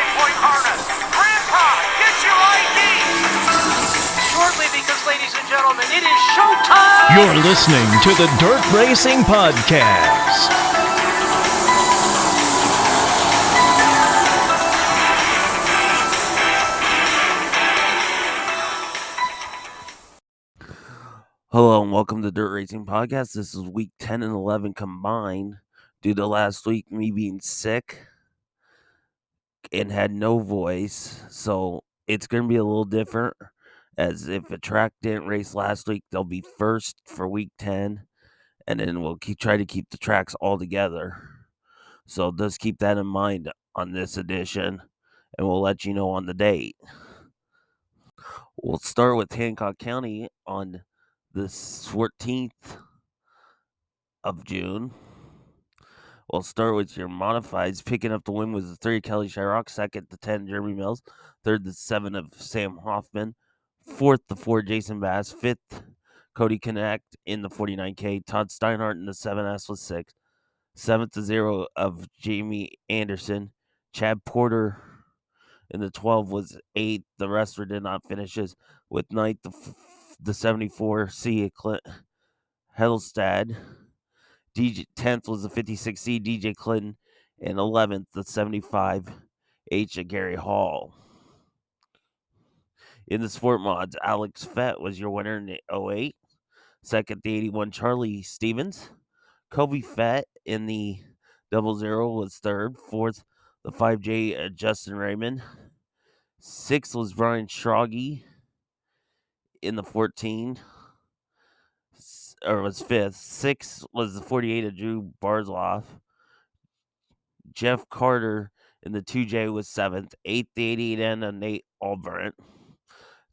9-point harness. Grandpa, get your ID. Shortly, because, ladies and gentlemen, it is showtime. You're listening to the Dirt Racing Podcast. Hello and welcome to Dirt Racing Podcast. This is week 10 and 11 combined due to last week me being sick and had no voice. So it's going to be a little different, as if a track didn't race last week, they'll be first for week 10, and then we'll try to keep the tracks all together. So just keep that in mind on this edition, and we'll let you know on the date. We'll start with Hancock County on the 14th of June. We'll start with your modifieds. Picking up the win was the 3 Kelly Shyrock, second the 10 Jeremy Mills, third the 7 of Sam Hoffman, fourth the 4 Jason Bass, fifth Cody Connect in the 49K, Todd Steinhardt in the 7S was 6th, seventh the 0 of Jamie Anderson, Chad Porter in the 12 was 8th. The rest did not finishes, with ninth the 74 C Clint Hedelstad. 10th was the 56C DJ Clinton, and 11th the 75 H of Gary Hall. In the sport mods, Alex Fett was your winner in the 08. Second, the 81 Charlie Stevens. Kobe Fett in the 00 was third. Fourth, the 5J Justin Raymond. Sixth was Brian Schroggy in the 14. Or was fifth. Sixth was the 48 of Drew Barzloff. Jeff Carter in the 2J was 7th. 8th, the 88N of Nate Albrecht.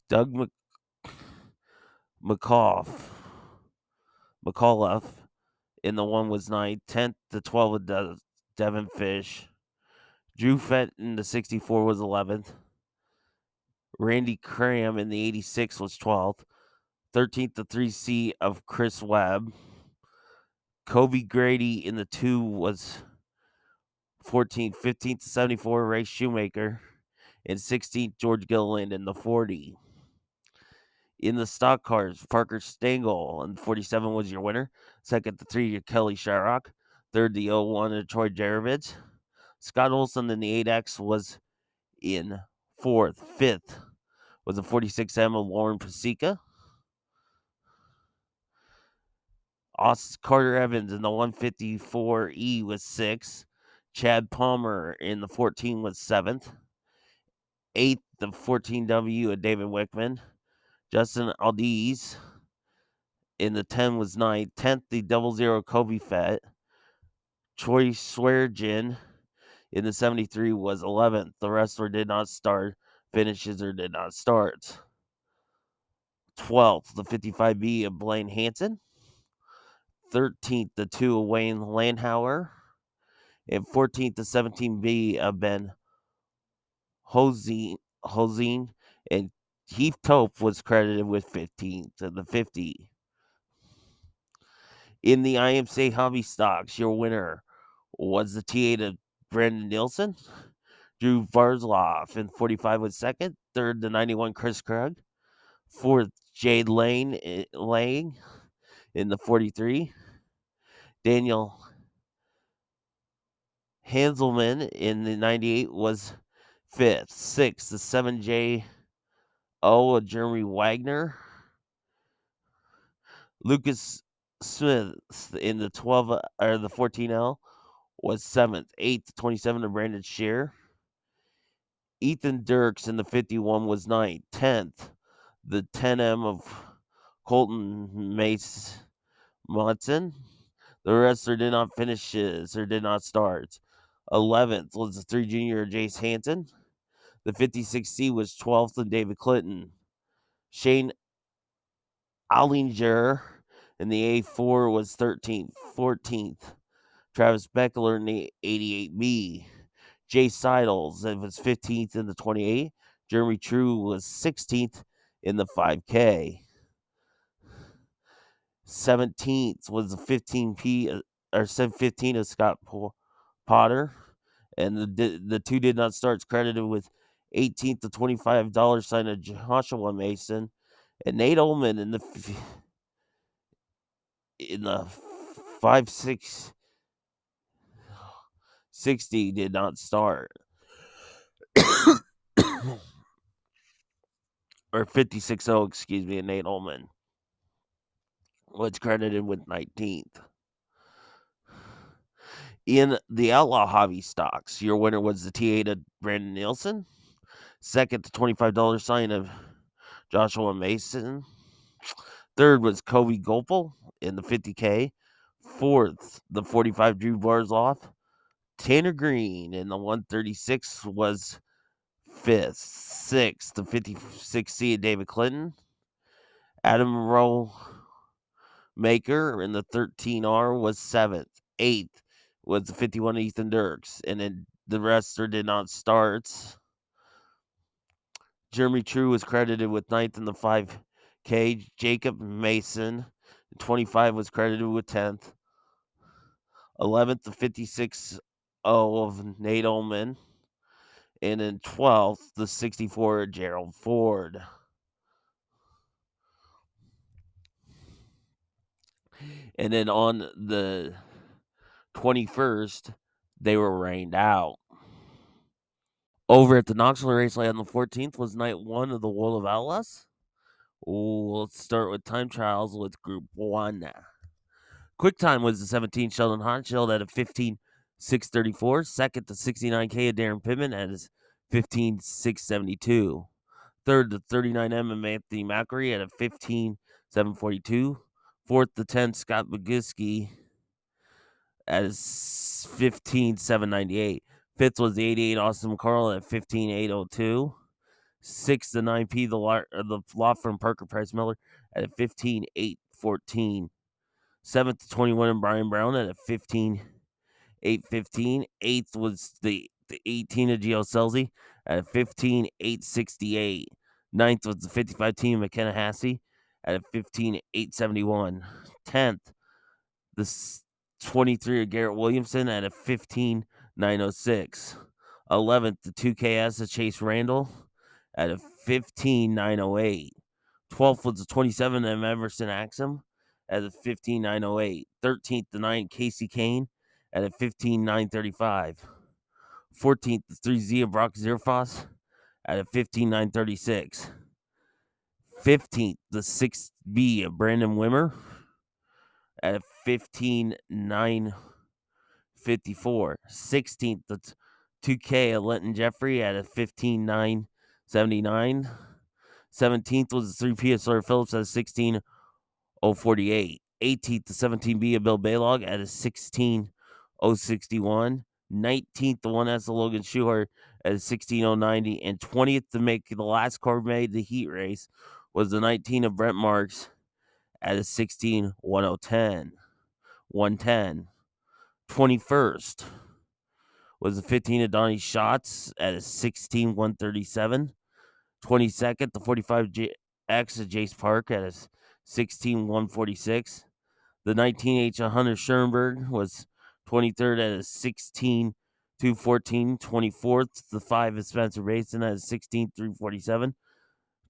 Doug McAuliffe in the 1 was 9th. 10th, the 12 of Devin Fish. Drew Fenton in the 64 was 11th. Randy Cram in the 86 was 12th. 13th, the 3C of Chris Webb. Kobe Grady in the 2 was 14th. 15th to 74, Ray Shoemaker. And 16th, George Gilliland in the 40. In the stock cars, Parker Stengel in 47 was your winner. Second, the 3, Kelly Shyrock. Third, the 01, Troy Jarovich. Scott Olson in the 8X was in 4th. 5th was the 46M of Lauren Pasica. Carter Evans in the 154E was 6th. Chad Palmer in the 14 was 7th. 8th, the 14W of David Wickman. Justin Aldiz in the 10 was 9th. 10th, the 00 Kobe Fett. Troy Sweargin in the 73 was 11th. The rest did not start finishes or did not start. 12th, the 55B of Blaine Hansen. 13th, the 2 of Wayne Landhauer. And 14th, the 17B of Ben Hosine. And Heath Tope was credited with 15th to the 50. In the IMC Hobby Stocks, your winner was the T8 of Brandon Nielsen. Drew Barzloff in 45 was second. Third, the 91 Chris Krug. Fourth, Jade Lang in the 43. Daniel Hanselman in the 98 was fifth. Sixth, the 7J of Jeremy Wagner. Lucas Smith in the 12 or the 14L was 7th. 8th, 27 of Brandon Shear. Ethan Dirks in the 51 was 9th. 10th, the 10M of Colton Mace Monson. The rest did not finishes or did not start. 11th was the 3 junior Jace Hansen. The 56C was 12th and David Clinton. Shane Allinger in the A4 was 13th. 14th, Travis Beckler in the 88B. Jay Seidels was 15th in the 28. Jeremy True was 16th in the 5K. 17th was the 15P or 715 of Scott Potter. And the two did not starts credited with 18th to $25 sign of Joshua Mason and Nate Ullman in the 5-6-60 did not start. Or 56-0, excuse me, and Nate Ullman was credited with 19th. In the Outlaw Hobby stocks, your winner was the T8 of Brandon Nielsen. Second, the $25 sign of Joshua Mason. Third was Kobe Gopel in the 50K. Fourth, the 45 Drew Barzloff. Tanner Green in the 136 was fifth. Sixth, the 56C of David Clinton. Adam Rowe Maker in the 13R was seventh. Eighth was the 51 Ethan Dirks. And then the rest did not start. Jeremy True was credited with ninth in the 5K. Jacob Mason, 25, was credited with 10th. 11th, the 56-0 of Nate Ullman. And then 12th, the 64 of Gerald Ford. And then on the 21st, they were rained out. Over at the Knoxville Raceway on the 14th was night one of the World of Outlaws. Let's start with time trials with Group 1. Quick time was the 17 Sheldon Hochschild at a 15.634. Second, the 69K of Darren Pittman at his 15.672. Third, the 39M of Anthony Macri at a 15.742. Fourth, the 10 Scott Boguski at his 15.798. Fifth was the 88 Austin McCarl at 15.802. Sixth, the 9P, the law firm Parker Price Miller at a 15.814. Seventh, the 21 and Brian Brown at a 15.815. Eighth was the 18 of Gio Selzy at a 15.868. Ninth was the 55 team of McKenna Hassey at a 15.871. 10th, the 23 of Garrett Williamson at a 15.906. 11th, the 2KS of Chase Randall at a 15.908. 12th was the 27 of Everson Axum at a 15.908. 13th, the 9 Casey Kane at a 15.935. 14th, the 3Z of Brock Zerfoss at a 15.936. 15th, the 6B of Brandon Wimmer at a 15.954. 16th, the 2K of Lenton Jeffrey at a 15.979. 17th was the 3P of Sawyer Phillips at a 16.048. 18th, the 17B of Bill Baylog at a 16.061. 19th, the 1S of Logan Schuhart at a 16.090. And 20th, to make the last car made the heat race, was the 19 of Brent Marks at a 16.1010. 110. 21st was the 15 of Donnie Schatz at a 16.137. 22nd, the 45X of Jace Park at a 16.146. The 19H of Hunter Schoenberg was 23rd at a 16.214. 24th, the 5 of Spencer Basin at a 16.347.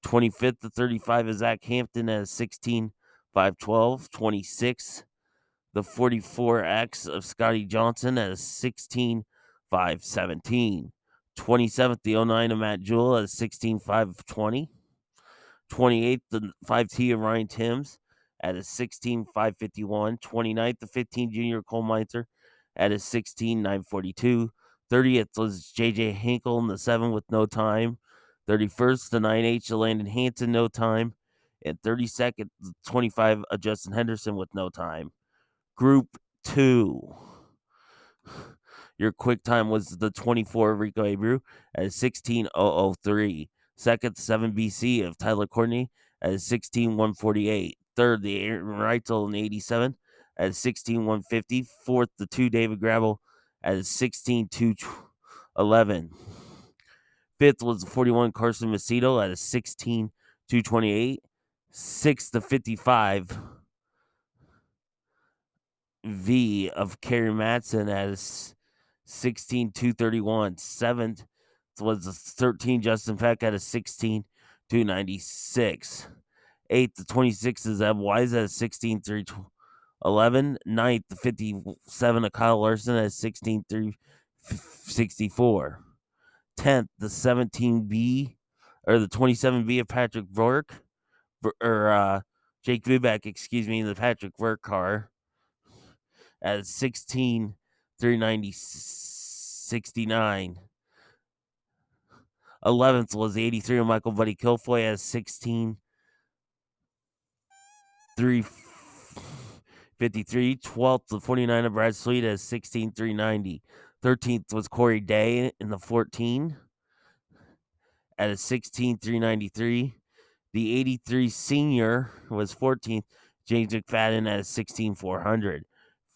25th, the 35 of Zach Hampton at a 16.512. 26th, the 44X of Scotty Johnson at a 16.517. 27th, the 09 of Matt Jewell at a 16.520. 28th, the 5T of Ryan Timms at a 16.551. 29th, the 15 Junior Cole Meinzer at a 16.942. 30th was JJ Hinkle in the 7 with no time. 31st, the 9H of Landon Hanson, no time. And 32nd, the 25 of Justin Henderson with no time. Group 2. Your quick time was the 24 of Rico Abreu at a 16.003. Second, the 7 BC of Tyler Courtney at a 16.148. Third, the Aaron Reitzel in the 87 at a 16.150. Fourth, the 2 David Gravel at a 16.211. Fifth was the 41 Carson Macedo at a 16.228. Sixth, the 55 V of Kerry Matson at a 16,231. 7th was the 13 Justin Peck at a 16,296. 8th, the 26 is Eb Wise at a 16,311. 9th, the 57 of Kyle Larson at a 16,364. 10th, the 17B or the 27B of Patrick Vork or Jake Vuback, in the Patrick Vork car at 16,369. 11th was 83 of Michael Buddy Kilfoy at 16,353. 12th, the 49 of Brad Sweet at 16,390. 13th was Corey Day in the 14 at a 16,393. The 83 senior was 14th, James McFadden at a 16,400.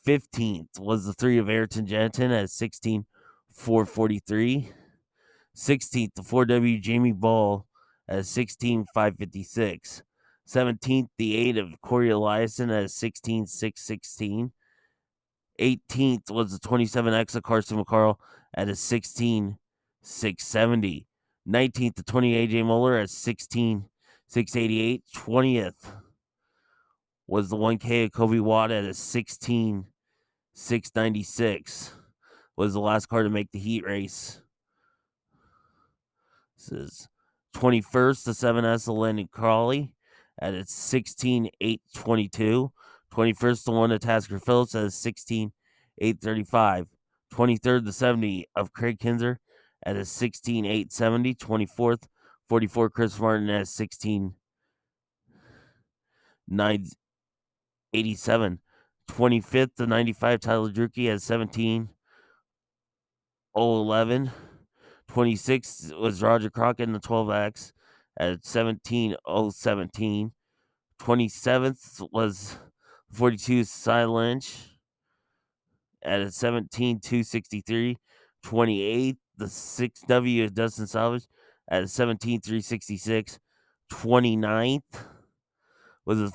15th was the 3 of Ayrton Jenton at 16,443. 16th, the 4W Jamie Ball at 16,556. 17th, the 8 of Corey Eliason at 16,616. 18th was the 27X of Carson McCarl at a 16,670. 19th, the 20 AJ Moeller at 16,688. 20th was the 1K of Kobe Watt at a 16,696. Was the last car to make the heat race. This is 21st, the 7S of Landon Crawley at a 16,822. 21st, the 1 of Tasker Phillips at a 16,835. 23rd, the 70 of Craig Kinzer at a 16,870. 24th, 44 Chris Martin at a 16,987. 25th, the 95 Tyler Drucke at 17,011. 26th was Roger Crockett in the 12X at 17,017. 27th was 42 Cy Lynch at a 17,263. 28th, the 6W of Dustin Salvage at a 17,366. 29th was the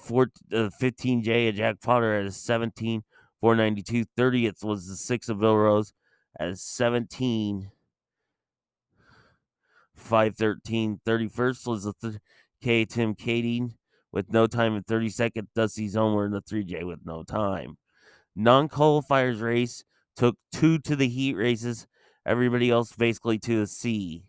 15J of Jack Potter at a 17,492. 30th was the 6 of Bill Rose at a 17,513. 31st was the K Tim Kading with no time, and 32nd Dusty Zomer in the 3J with no time. Non-qualifiers race took 2 to the heat races. Everybody else basically to the C.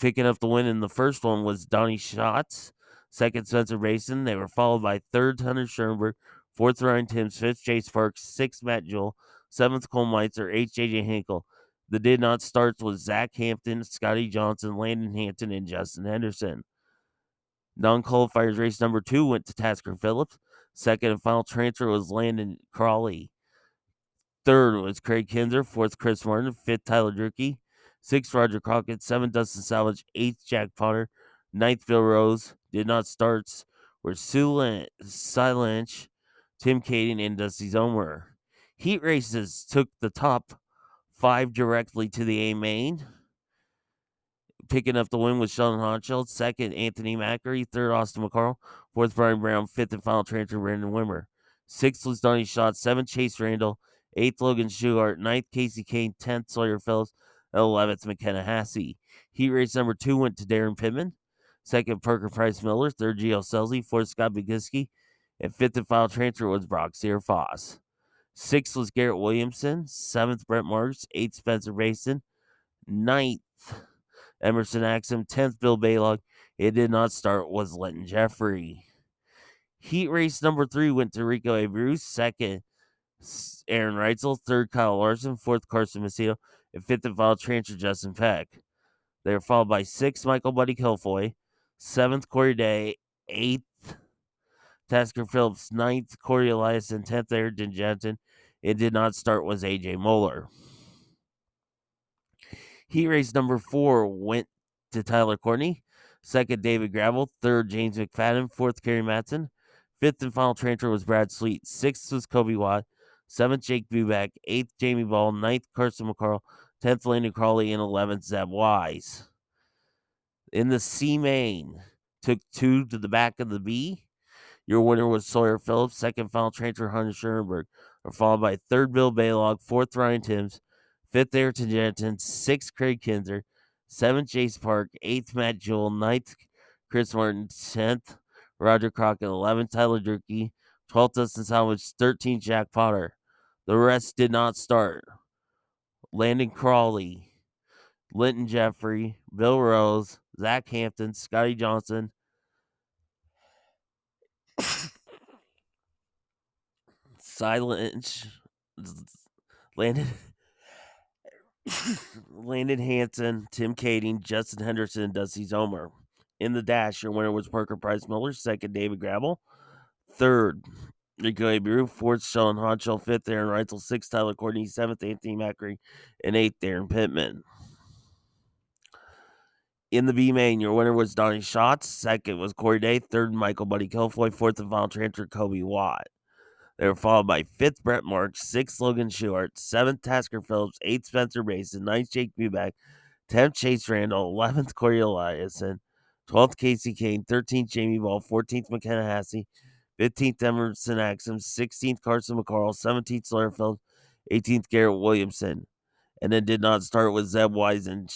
Picking up the win in the first one was Donnie Schatz, second Spencer Basin. They were followed by third Hunter Schoenberg, fourth Ryan Timms, fifth Chase Parks, sixth Matt Jewell, seventh Cole Meitzer, eighth JJ Hinkle. The did not starts with Zach Hampton, Scotty Johnson, Landon Hampton, and Justin Henderson. Non-qualifiers race number 2 went to Tasker Phillips. Second and final transfer was Landon Crawley. Third was Craig Kinzer. Fourth, Chris Martin. Fifth, Tyler Drucke. Sixth, Roger Crockett. Seventh, Dustin Salvage. Eighth, Jack Potter. Ninth, Bill Rose. Did not starts were Cy Lynch, Tim Kading, and Dusty Zomer. Heat races took the top 5 directly to the A main. Picking up the win was Sheldon Hochschild. Second, Anthony Macri. Third, Austin McCarl. Fourth, Brian Brown. Fifth and final transfer, Brandon Wimmer. Sixth was Donnie Schatz. Seventh, Chase Randall. Eighth, Logan Schuhart. Ninth, Casey Kane. 10th, Sawyer Phillips. 11th, McKenna Hassey. Heat race number 2 went to Darren Pittman. Second, Parker Price Miller. Third, Gio Selzy. Fourth, Scott Bigiski. And fifth and final transfer was Brock Sear Foss. Sixth was Garrett Williamson. Seventh, Brent Marks. Eighth, Spencer Basin. Ninth, Emerson Axum. 10th, Bill Baylog. It did not start was Lenton Jeffrey. Heat race number 3 went to Rico A. Bruce. Second, Aaron Reitzel. Third, Kyle Larson. Fourth, Carson Macedo. And fifth and final transfer, Justin Peck. They were followed by 6th, Michael Buddy Kilfoy. 7th, Corey Day. 8th, Tasker Phillips. 9th, Corey Elias. And 10th, Ayrton Jensen. It did not start was AJ Moeller. Heat race number 4 went to Tyler Courtney. Second, David Gravel. Third, James McFadden. Fourth, Kerry Matson. Fifth and final transfer was Brad Sweet. Sixth was Kobe Watt. Seventh, Jake Buback. Eighth, Jamie Ball. Ninth, Carson McCarl. 10th, Landon Crawley. And 11th, Zeb Wise. In the C main, took 2 to the back of the B. Your winner was Sawyer Phillips. Second final transfer, Hunter Schoenberg. followed by 3rd Bill Baylog, 4th Ryan Timms, 5th Ayrton Jensen, 6th Craig Kinzer, 7th Jace Park, 8th Matt Jewell, 9th Chris Martin, 10th Roger Crockett, 11th Tyler Durkee, 12th Dustin Salvage, 13th Jack Potter. The rest did not start. Landon Crawley, Linton Jeffrey, Bill Rose, Zach Hampton, Scotty Johnson, Silent Landon Landon Hanson, Tim Kading, Justin Henderson, and Dusty Zomer. In the dash, your winner was Parker Price Miller, 2nd David Gravel, 3rd Rico Abreu, 4th Sheldon Hodgel, 5th Aaron Reitzel, 6th Tyler Courtney, 7th Anthony Macri, and 8th Darren Pittman. In the B main, your winner was Donnie Schatz, 2nd was Corey Day, 3rd Michael Buddy Kilfoy, 4th and final transfer Kobe Watt. They were followed by 5th Brett Marks, 6th Logan Schuart, 7th Tasker Phillips, 8th Spencer Mason, 9th Jake Buback, 10th Chase Randall, 11th Corey Eliason, 12th Casey Kane, 13th Jamie Ball, 14th McKenna Hassey, 15th Emerson Axum, 16th Carson McCarl, 17th Sawyer Phillips, 18th Garrett Williamson. And then did not start with Zeb Wise and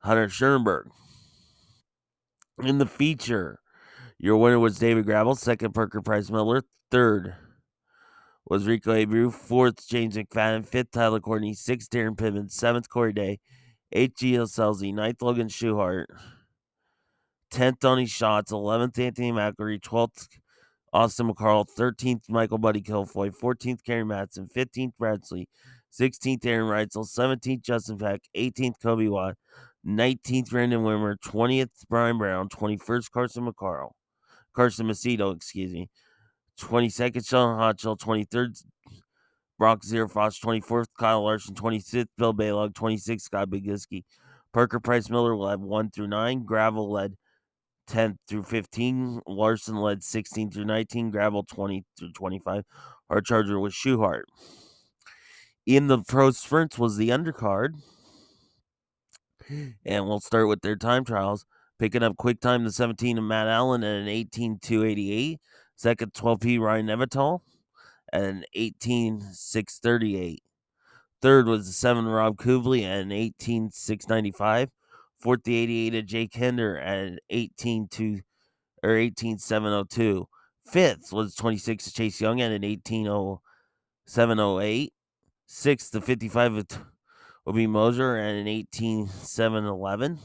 Hunter Schoenberg. In the feature, your winner was David Gravel, 2nd Parker Price Miller, 3rd was Rico Abreu, 4th James McFadden, 5th Tyler Courtney, 6th Darren Pittman, 7th Corey Day, 8th Gio Selzy, 9th Logan Schuhart, 10th Donnie Schatz, 11th Anthony McElry, 12th Austin McCarl, 13th Michael Buddy Kilfoy, 14th Kerry Matson, 15th Bradley, 16th Aaron Reitzel, 17th Justin Peck, 18th Kobe Watt, 19th Brandon Wimmer, 20th Brian Brown, 21st Carson Macedo, 22nd Sheldon Hodgel, 23rd Brock Zerfoss, 24th Kyle Larson, 25th Bill Baylog, 26th Scott Bigiski. Parker Price Miller led 1 through 9. Gravel led 10 through 15. Larson led 16 through 19. Gravel 20 through 25. Our charger was Schuhart. In the pro sprints was the undercard. And we'll start with their time trials. Picking up quick time, the 17 of Matt Allen at an 18.288. Second, 12P Ryan Nevital at an 18.638. Third was the 7 Rob Kubley at an 18.695. Fourth, the 88 of Jake Hender at an 18.702. Fifth was 26 of Chase Young at an 18.0708. Sixth, the 55 of Obi Moser at an 18.711.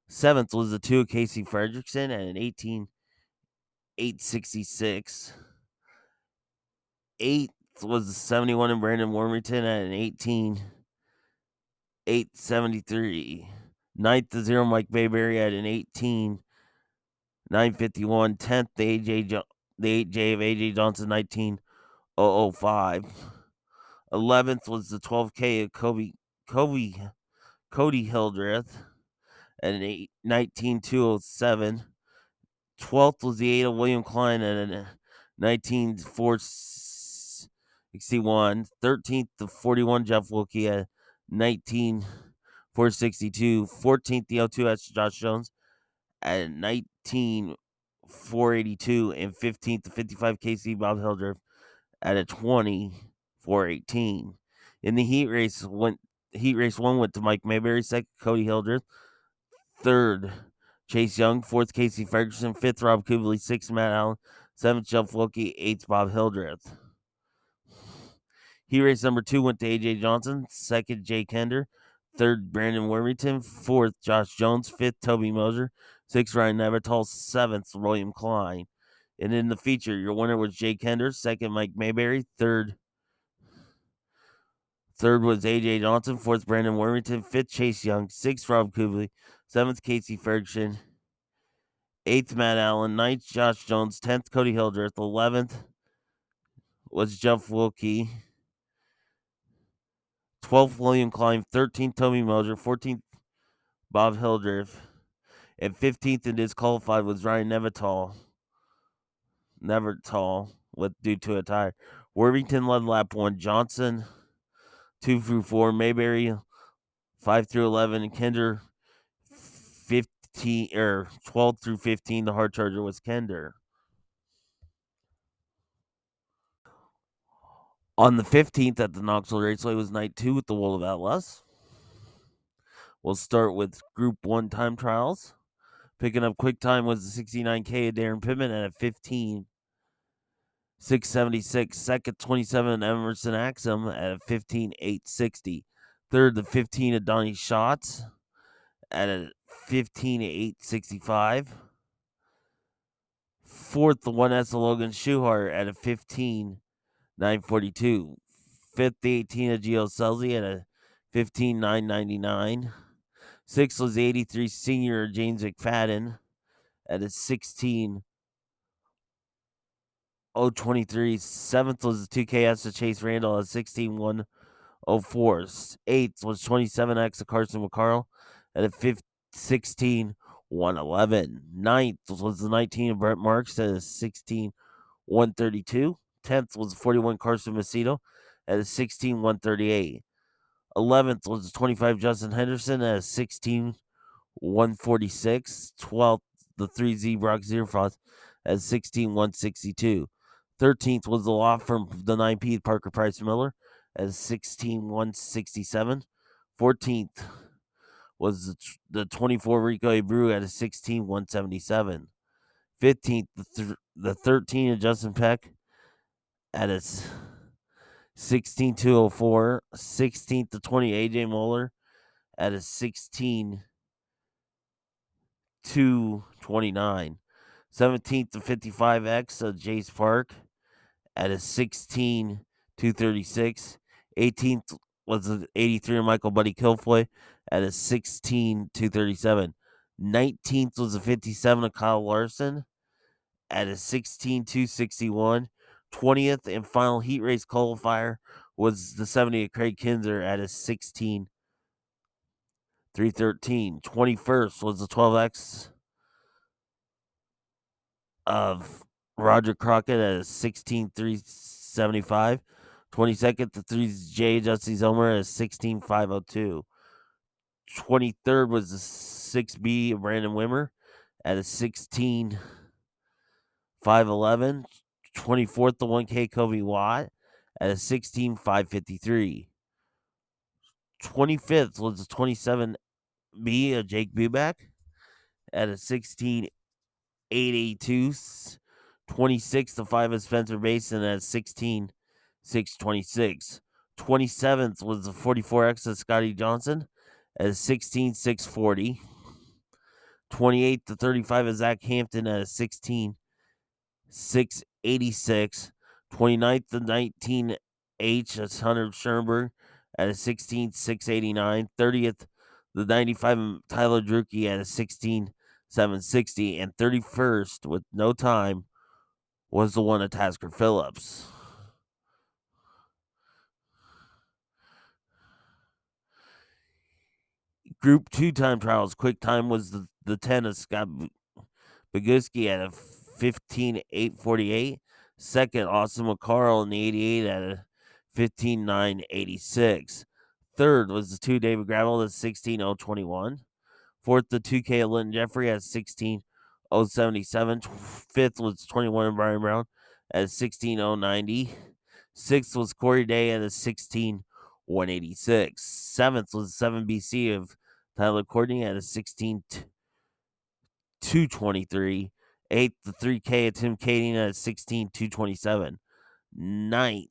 Seventh was the 2 of Casey Fredrickson at an 18.866. Eighth was the 71 of Brandon Wormington at an 18.873. Ninth, the 0 Mike Bayberry at an 18.951. 10th, the 8J of AJ Johnson, 19.005. 11th was the 12K of Cody Hildreth at an 19.207. 12th was the 8 of William Klein at a 19.461. 13th, the 41 Jeff Wilkie at 19.462. 14th, the 02 Josh Jones at 19.482. And 15th, the 55 KC Bob Hildreth at a 20.418. In the heat race, one went to Mike Mayberry, second Cody Hildreth, third Chase Young, fourth Casey Ferguson, fifth Rob Kubley, sixth Matt Allen, seventh Jeff Wilkie, eighth Bob Hildreth. Heat race number 2 went to AJ Johnson, second Jake Hender, third Brandon Wormington, fourth Josh Jones, fifth Toby Moser, sixth Ryan Nevertall, seventh William Klein. And in the feature, your winner was Jake Hender, second Mike Mayberry, third was AJ Johnson, fourth Brandon Wormington, fifth Chase Young, sixth Rob Kubley, seventh Casey Ferguson, eighth Matt Allen, ninth Josh Jones, 10th Cody Hildreth, 11th was Jeff Wilkie, 12th William Klein, 13th Toby Moser, 14th Bob Hildreth, and 15th and disqualified was Ryan Nevertall due to a tie. Worthington led lap 1, Johnson 2 through 4, Mayberry 5 through 11, and Kender 12 through 15. The hard charger was Kender. On the 15th at the Knoxville Raceway was night 2 with the World of Atlas. We'll start with Group 1 time trials. Picking up quick time was the 69K of Darren Pittman at a 15:676. Second, 27 Emerson Axum at a 15:860. Third, the 15 of Donnie Schatz at a 15:865. Fourth, the 1S of Logan Schuhart at a 15:942. Fifth, the 18 of Gio Selzy at a 15:999. Sixth was the 83 senior James McFadden at a 16:023. Seventh was the 2KS of Chase Randall at 16:104. Eighth was 27X of Carson McCarl at a 16:111. Ninth was the 19 of Brett Marks at a 16:132. 10th was the 41 Carson Macedo at a 16:138. 11th was the 25 Justin Henderson at a 16:146. 12th, the 3Z Brock Zierfrost at 16:162. 13th was the law from the 9P Parker Price Miller at 16:167. 14th was the 24 Rico Abreu at a 16:177. 15th, the 13 of Justin Peck at a 16:204. 16th, the 20 AJ Moeller at a 16:229. 17th, the 55X of Jace Park at a 16:236. 18th was the 83 of Michael Buddy Kilfoy at a 16:237. 19th was the 57 of Kyle Larson at a 16:261. 20th and final heat race qualifier was the 70 of Craig Kinzer at a 16:313. 21st was the 12X of Roger Crockett at a 16:375. 22nd, the 3J Justy Zomer at a 16:502. 23rd was the 6B of Brandon Wimmer at a 16:511. 24th, the 1K Kobe Watt at a 16:553. 25th was the 27B of Jake Buback at a 16:882. 26th, the 5 of Spencer Mason at 16:626. 27th was the 44X of Scotty Johnson at 16:640. 28th, the 35 of Zach Hampton at a 16:686. 29th, the 19H of Hunter Schoenberg at a 16:689. 30th, the 95 of Tyler Drucke at a 16:760. And 31st, with no time, was the one of Tasker Phillips. Group 2 time trials. Quick time was the 10 of Scott Boguski at a 15:848. Second, Austin McCarl in the 88 at a 15:986. Third was the 2 David Gravel at 16:021. Fourth, the 2K of Linton Jeffrey at 16:077. Fifth was 21 of Brian Brown at 16:090. Sixth was Corey Day at a 16:186. Seventh was 7 BC of Tyler Courtney at a 16:223. Eighth, the 3K of Tim Kading at a 16:227. Ninth,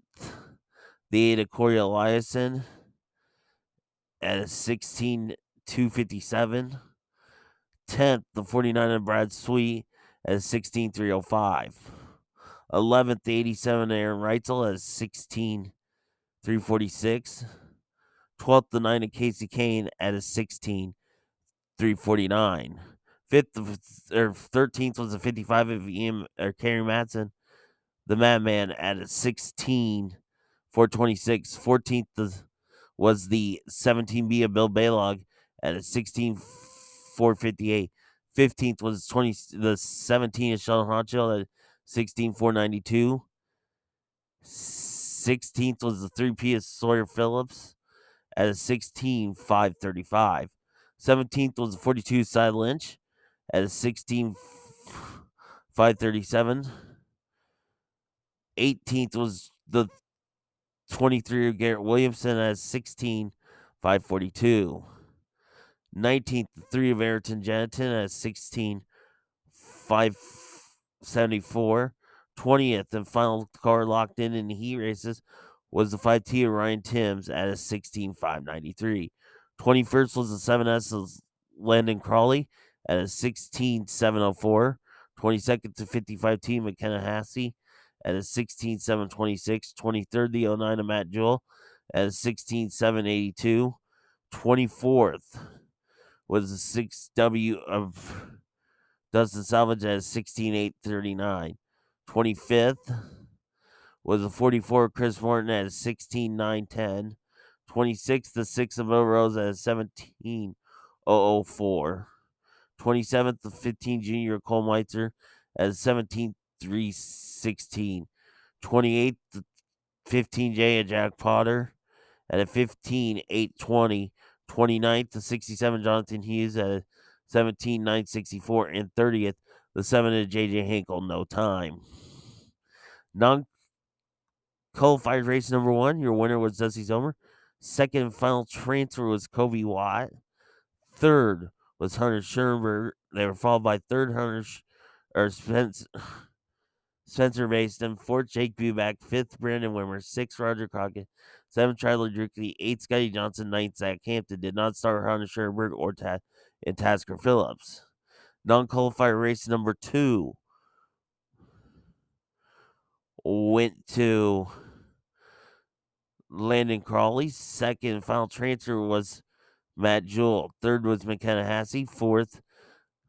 the 8 of Corey Eliason at a 16:257. 10th, the 49 of Brad Sweet at a 16:305. 11th, the 87 of Aaron Reitzel at a 16:346. 12th, the 9 of Casey Kane at a 16:349. 13th was the 55 of Kerry Matson, the Madman, at a 16:426. 14th was the 17B of Bill Baylog at a 16:458. 15th was the 17 of Sheldon Hodgel at 16:492. 16th was the 3P of Sawyer Phillips at a 16:535. 17th was the 42 Cy Lynch at a 16:537. 18th was the 23 of Garrett Williamson at 16,542. 19th, 3 of Ayrton Jennington at 16,574. 20th and final car locked in the heat races was the 5T of Ryan Timms at a 16,593. 21st was the 7S of Landon Crawley at a 16,704. 22nd to 55T McKenna Hassey at a 16,726. 23rd, the 09 of Matt Jewell at a 16,782. 24th was the 6W of Dustin Salvage at 16,839. 25th was the 44 of Chris Morton at 16,910. 26th, the 6 of Will Rose at 17,004. 27th, the 15 junior Cole Meitzer at 17,316. 28th, the 15J of Jack Potter at a 15,820. 29th, the 67 Jonathan Hughes at a 17,964. And 30th, the 7 of JJ Hinkle, no time. Non-qualified race number 1, your winner was Dusty Zomer. Second and final transfer was Kobe Watt. Third was Hunter Schoenberg. They were followed by third Spencer Mason. Fourth, Jake Buback. Fifth, Brandon Wimmer. Sixth, Roger Crockett. Seventh, Tyler Druckley. Eighth, Scotty Johnson. Ninth, Zach Hampton. Did not start Hunter Schoenberg or Tasker Phillips. Non-qualified race number 2 went to Landon Crawley. Second and final transfer was Matt Jewell. Third was McKenna Hassey. Fourth,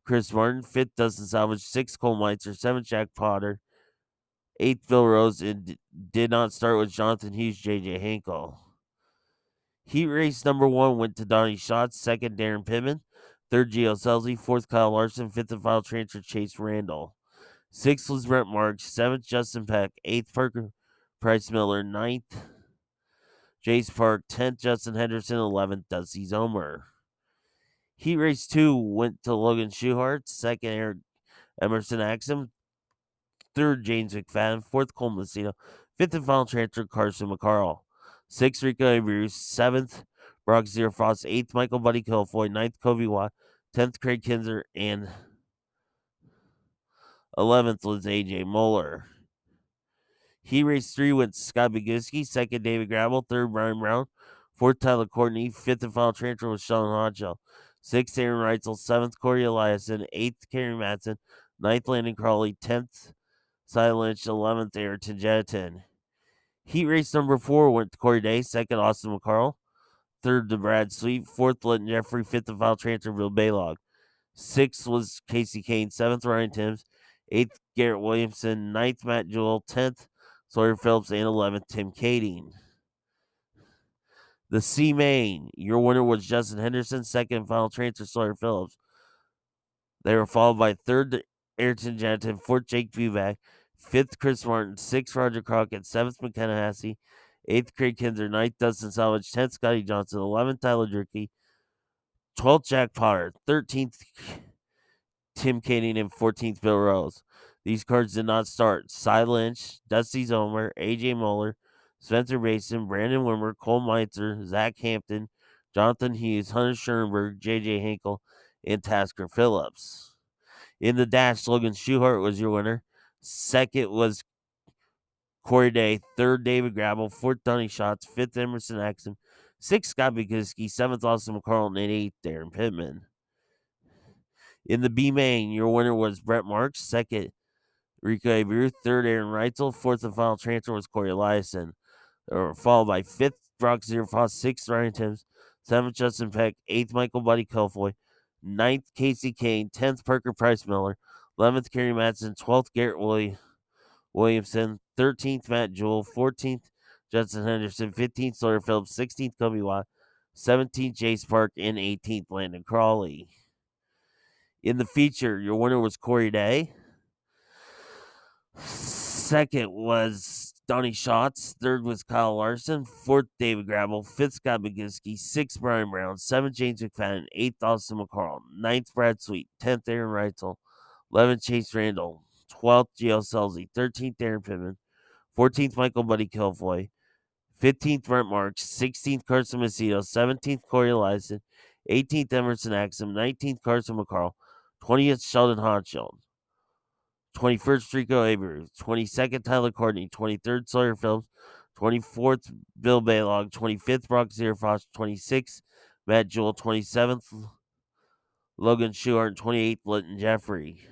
Chris Martin. Fifth, Dustin Salvage. Sixth, Cole Meitzer. Seventh, Jack Potter. Eighth, Bill Rose. And did not start with Jonathan Hughes, JJ Hinkle. Heat race number 1 went to Donnie Schatz. Second, Darren Pittman. Third, Gio Selzy. Fourth, Kyle Larson. Fifth and final transfer, Chase Randall. Sixth was Brent Marks. Seventh, Justin Peck. Eighth, Parker Price Miller. Ninth, Jace Park. 10th, Justin Henderson. 11th, Dusty Zomer. Heat race 2 went to Logan Schuhart. Second, Eric Emerson Axum. Third, James McFadden. Fourth, Cole Messina. Fifth and final transfer, Carson McCarl. Sixth, Rico Bruce. Seventh, Brock Zierfrost. Eighth, Michael Buddy Kilfoy. Ninth, Kobe Watt. 10th, Craig Kinzer. And 11th was AJ Moeller. Heat race 3 went to Scott Boguski. Second, David Gravel. Third, Brian Brown. Fourth, Tyler Courtney. Fifth and final transfer was Sean Hodgell. Sixth, Aaron Reitzel. Seventh, Corey Eliason. Eighth, Kerry Matson. Ninth, Landon Crawley. 10th, Cy Lynch. 11th, Ayrton Jennington. Heat race number 4 went to Corey Day. Second, Austin McCarl. Third, to Brad Sweet. Fourth, Linton Jeffrey. Fifth and final transfer, Bill Baylog. Sixth was Casey Kane. Seventh, Ryan Timms. Eighth, Garrett Williamson. Ninth, Matt Jewell. 10th, Sawyer Phillips. And 11th, Tim Kading. The C main, your winner was Justin Henderson. Second and final transfer, Sawyer Phillips. They were followed by third, Ayrton Jennington. Fourth, Jake Buback. Fifth, Chris Martin. Sixth, Roger Crockett. Seventh, McKenna Hassey. Eighth, Craig Kinzer. Ninth, Dustin Salvage. 10th, Scotty Johnson. 11th, Tyler Durkee. 12th, Jack Potter. 13th, Tim Kading. And 14th, Bill Rose. These cards did not start. Cy Lynch, Dusty Zomer, AJ Moeller, Spencer Mason, Brandon Wimmer, Cole Meitzer, Zach Hampton, Jonathan Hughes, Hunter Schoenberg, JJ Hinkle, and Tasker Phillips. In the dash, Logan Schuhart was your winner. Second was Corey Day. Third, David Gravel. Fourth, Donnie Schatz. Fifth, Emerson Axon. Sixth, Scott Boguski. Seventh, Austin McCarl. And eighth, Darren Pittman. In the B main, your winner was Brett Marks. Second, Rico Abreu. Third, Aaron Reitzel. Fourth and final transfer was Corey Eliason. They were followed by fifth, Brock Zierfoss. Sixth, Ryan Timms. Seventh, Justin Peck. Eighth, Michael Buddy Kilfoy. Ninth, Casey Kane. 10th, Parker Price Miller. 11th, Kerry Matson. 12th, Garrett Williamson. 13th, Matt Jewell. 14th, Justin Henderson. 15th, Sawyer Phillips. 16th, Kobe Watt. 17th, Jace Park. And 18th, Landon Crawley. In the feature, your winner was Corey Day. Second was Donnie Schatz. Third was Kyle Larson. Fourth, David Gravel. Fifth, Scott Boguski. Sixth, Brian Brown. Seventh, James McFadden. Eighth, Austin McCarl. Ninth, Brad Sweet. 10th, Aaron Reitzel. 11th, Chase Randall. 12th, Gio Selzy. 13th, Darren Pittman. 14th, Michael Buddy Kilfoy. 15th, Brent Marks. 16th, Carson Macedo. 17th, Corey Eliason. 18th, Emerson Axum. 19th, Carson McCarl. 20th, Sheldon Hodgson. 21st, Rico Avery. 22nd, Tyler Courtney. 23rd, Sawyer Phillips. 24th, Bill Baylog. 25th, Brock Zierfoss. 26th, Matt Jewell. 27th, Logan Schuhart. 28th, Linton Jeffrey.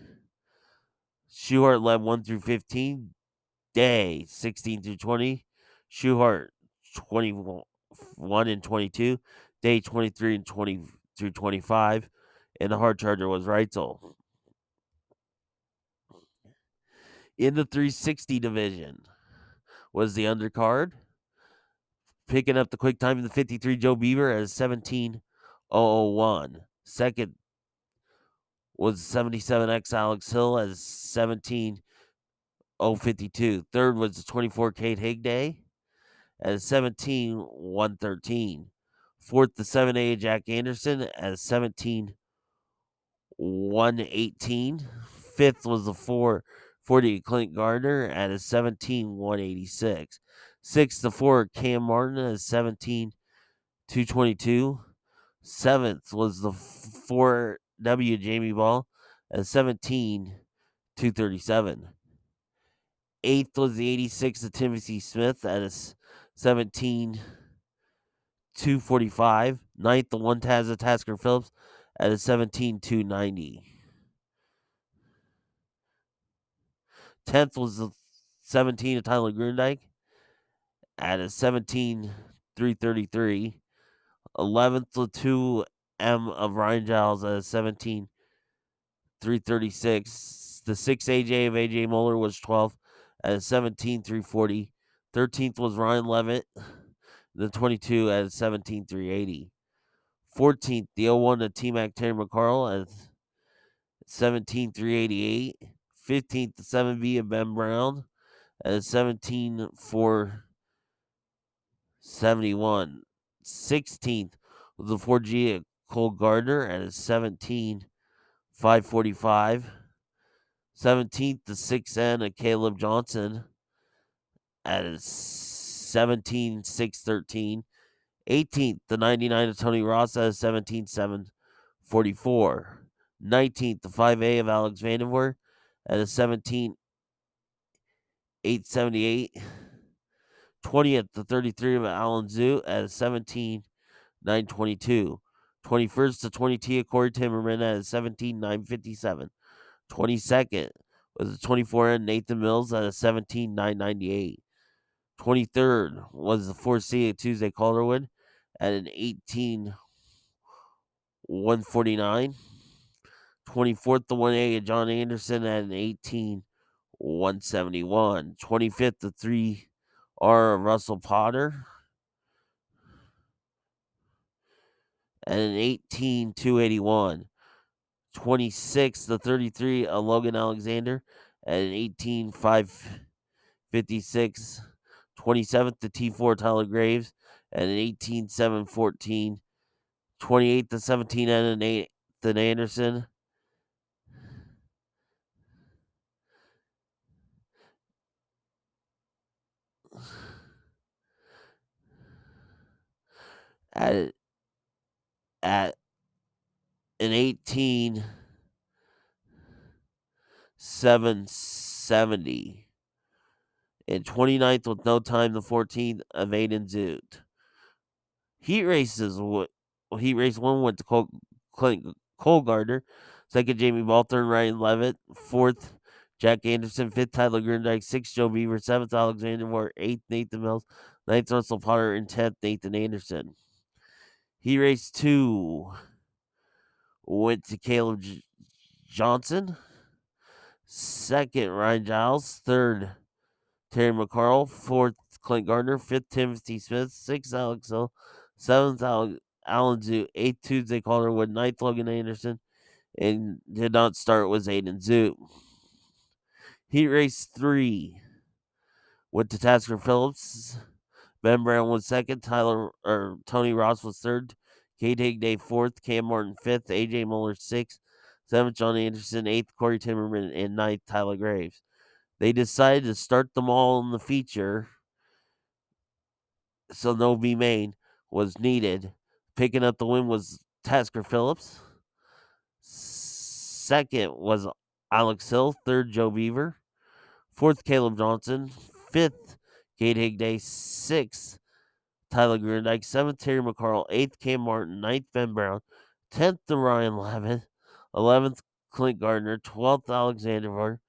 Schuhart led 1 through 15. Day 16 through 20. Schuhart 21 and 22. Day 23 and 20 through 25. And the hard charger was Reitzel. In the 360 division was the undercard. Picking up the quick time in the 53, Joe Beaver at 17:001. Second was 77X Alex Hill as 17:052. Third was the 24 Kate Higday at 17:113. Fourth, the 7A Jack Anderson at 17:118. Fifth was the 440 Clint Gardner at a 17:186. Sixth, the 4 Cam Martin at 17:222. Seventh was the 4W Jamie Ball at 17:237. Eighth was the 86 of Timothy Smith at a 17:245. Ninth, the 1 Taz of Tasker Phillips at a 17:290. 10th was the 17 of Tyler Grundike at a 17:333. 11th, the 2M of Ryan Giles at a 17:336. The 6 AJ of AJ Moeller was 12th at a 17:340. 13th was Ryan Levitt, the 22 at a 17:380. 14th, the 01 of T-Mac Terry McCarl at 17:388. 15th, the 7B of Ben Brown at 17:471. 16th was the 4G of Cole Gardner at a 17:545. 17th, the 6N of Caleb Johnson at a 17:613. 18th, the 99 of Tony Ross at a 17:744. 19th, the 5A of Alex Vandenvoort at a 17:878. 20th, the 33 of Alan Zoo at a 17:922. 21st, the 20T of Corey Timmerman at a 17:957. 22nd was the 24N Nathan Mills at a 17:998. 23rd was the 4C of Tuesday Calderwood at an 18:149. 24th, the 1A of John Anderson at an 18:171. 25th, the 3R of Russell Potter at an 18:281. 26th, the 33 of Logan Alexander at an 18:556. 27th, the T4 Tyler Graves at an 18:714. 28th, the 17 and Nathan Anderson at an 18:770. And 29th with no time, the 14th of Aiden Zoot. Heat race 1 went to Cole Gardner. Second, Jamie Ball. Third, Ryan Levitt. Fourth, Jack Anderson. Fifth, Tyler Grundike. Sixth, Joe Beaver. Seventh, Alexander Moore. Eighth, Nathan Mills. Ninth, Russell Potter. And 10th, Nathan Anderson. Heat race 2 went to Caleb Johnson. Second, Ryan Giles. Third, Terry McCarl. Fourth, Clint Gardner. Fifth, Timothy Smith. Sixth, Alex Hill. Seventh, Alan Zoo. Eighth, Tuesday Calderwood. Ninth, Logan Anderson. And did not start was Aiden Zoot. Heat race 3 went to Tasker Phillips. Ben Brown was second. Tony Ross was third. Kate Higday fourth. Cam Martin fifth. AJ Moeller sixth. Seventh, John Anderson. Eighth, Corey Timmerman. And ninth, Tyler Graves. They decided to start them all in the feature so no B main was needed. Picking up the win was Tasker Phillips. Second was Alex Hill. Third, Joe Beaver. Fourth, Caleb Johnson. Fifth, Kate Higday. Sixth, Tyler Grindike. Seventh, Terry McCarl. Eighth, Cam Martin. Ninth, Ben Brown. 10th, Ryan Levin. 11th, Clint Gardner. 12th, Alexander.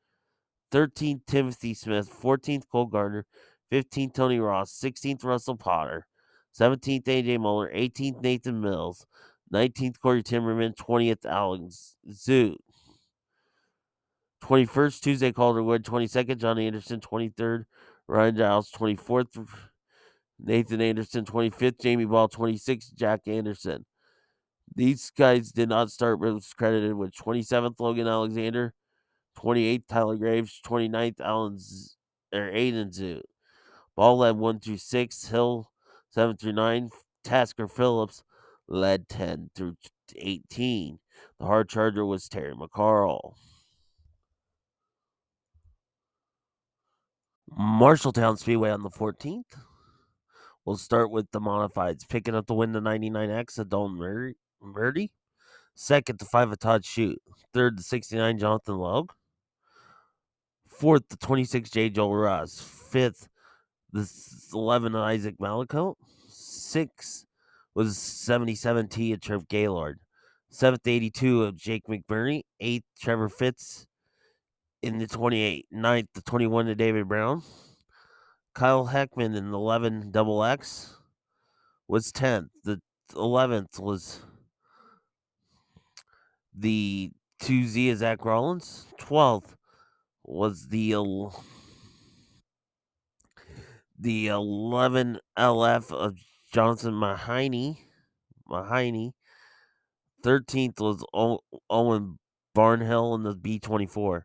13th, Timothy Smith. 14th, Cole Gardner. 15th, Tony Ross. 16th, Russell Potter. 17th, AJ Muller. 18th, Nathan Mills. 19th, Corey Timmerman. 20th, Alex Zoot. 21st, Tuesday Calderwood. 22nd, John Anderson. 23rd, Ryan Giles. 24th, Nathan Anderson. 25th, Jamie Ball. 26th, Jack Anderson. These guys did not start, but was credited with 27th, Logan Alexander. 28th, Tyler Graves. 29th, Aiden Zoot. Ball led 1 through 6. Hill 7 through 9. Tasker Phillips led 10 through 18. The hard charger was Terry McCarl. Marshalltown Speedway on the 14th. We'll start with the modifieds. Picking up the win, the 99X of Dalton Murdy. Second, the 5 of Todd Shute. Third, the 69 Jonathan Logue. Fourth, the 26J Joel Ross. Fifth, the 11 Isaac Malicote. Sixth was 77T of Trev Gaylord. Seventh, 82 of Jake McBurney. Eighth, Trevor Fitz in the 28. Ninth, the 21 of David Brown. Kyle Heckman in the 11 double X was 10th. The 11th was the 2Z of Zach Rollins. 12th was the 11 LF of Johnson Mahoney. 13th was Owen Barnhill in the B24.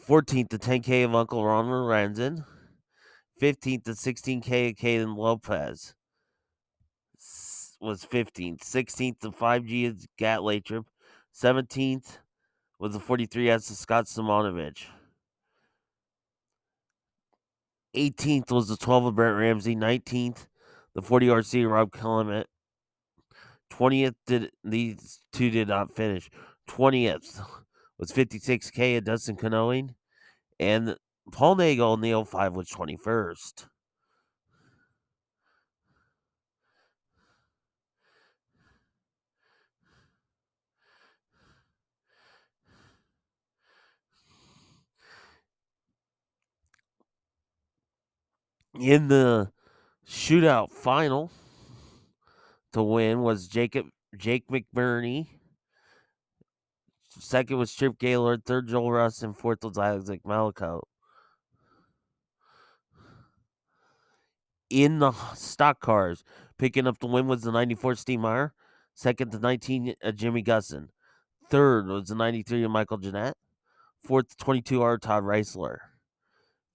14th, the 10K of Uncle Ron Lorenzen. 15th, the 16K of Caden Lopez was 15th. 16th, the 5G of Gat Lathrop. 17th was the 43S of Scott Simonovich. 18th was the 12 of Brent Ramsey. 19th, the 40RC of Rob Clement. 20th, these two did not finish. 20th was 56K of Dustin Canoeing. And Paul Nagel in the 05 was 21st. In the shootout final to win was Jake McBurney. Second was Chip Gaylord. Third, Joel Russ. And fourth was Isaac Malicote. In the stock cars, picking up the win was the 94 Steve Meyer. Second, the 19 Jimmy Gusson. Third was the 93 Michael Jeanette. Fourth, the 22 R Todd Reisler.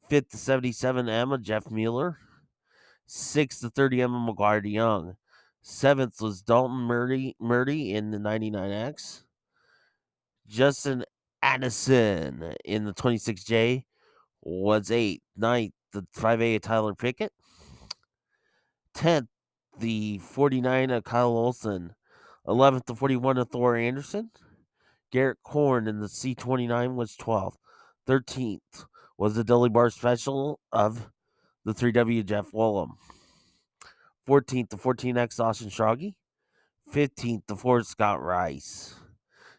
Fifth, the 77 Emma Jeff Mueller. Sixth, the 30 Emma McGuire DeYoung. Seventh was Dalton Murdy in the 99X. Justin Addison in the 26J was 8th. 9th, the 5A of Tyler Pickett. 10th, the 49 of Kyle Olson. 11th, the 41 of Thor Anderson. Garrett Korn in the C29 was 12th. 13th was the Dudley Bar Special of the 3W Jeff Wollum. 14th, the 14X Austin Schrage. 15th, the 4 Scott Rice.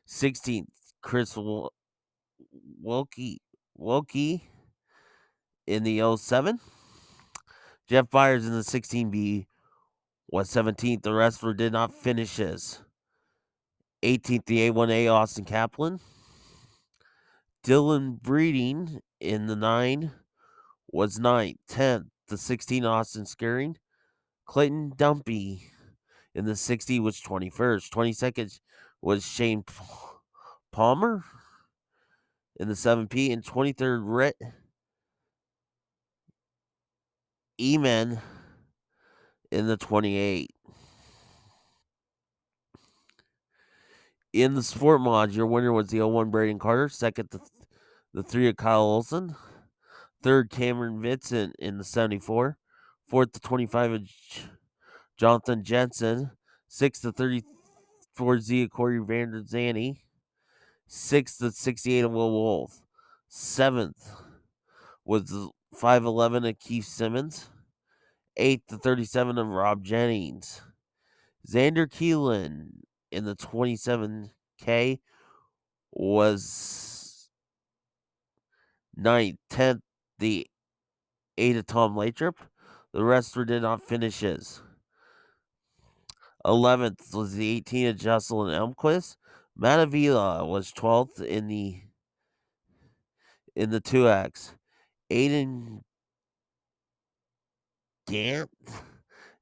16th, Chris Wilkie in the 07. Jeff Byers in the 16B was 17th. The rest did not finish his. 18th, the A1A Austin Kaplan. Dylan Breeding in the 9 was 9th. 10th, the 16 Austin Scaring. Clayton Dumpy in the 60 was 21st. 22nd was Shane Palmer in the 7P. And 23rd, Rhett Eman in the 28. In the sport mod, your winner was the 01 Braden Carter. Second, the 3 of Kyle Olson. Third, Cameron Vincent in the 74. Fourth, the 25 of Jonathan Jensen. Sixth, the 34 Z of Corey Vander Zanny. Sixth, the 68 of Will Wolf. Seventh was the 5'11 of Keith Simmons. Eighth, the 37 of Rob Jennings. Xander Keelan in the 27K was ninth. 10th, the 8 of Tom Lathrop. The rest did not finishes. 11th was the 18 of Jocelyn Elmquist. Matavila was 12th in the 2X. Aiden Gant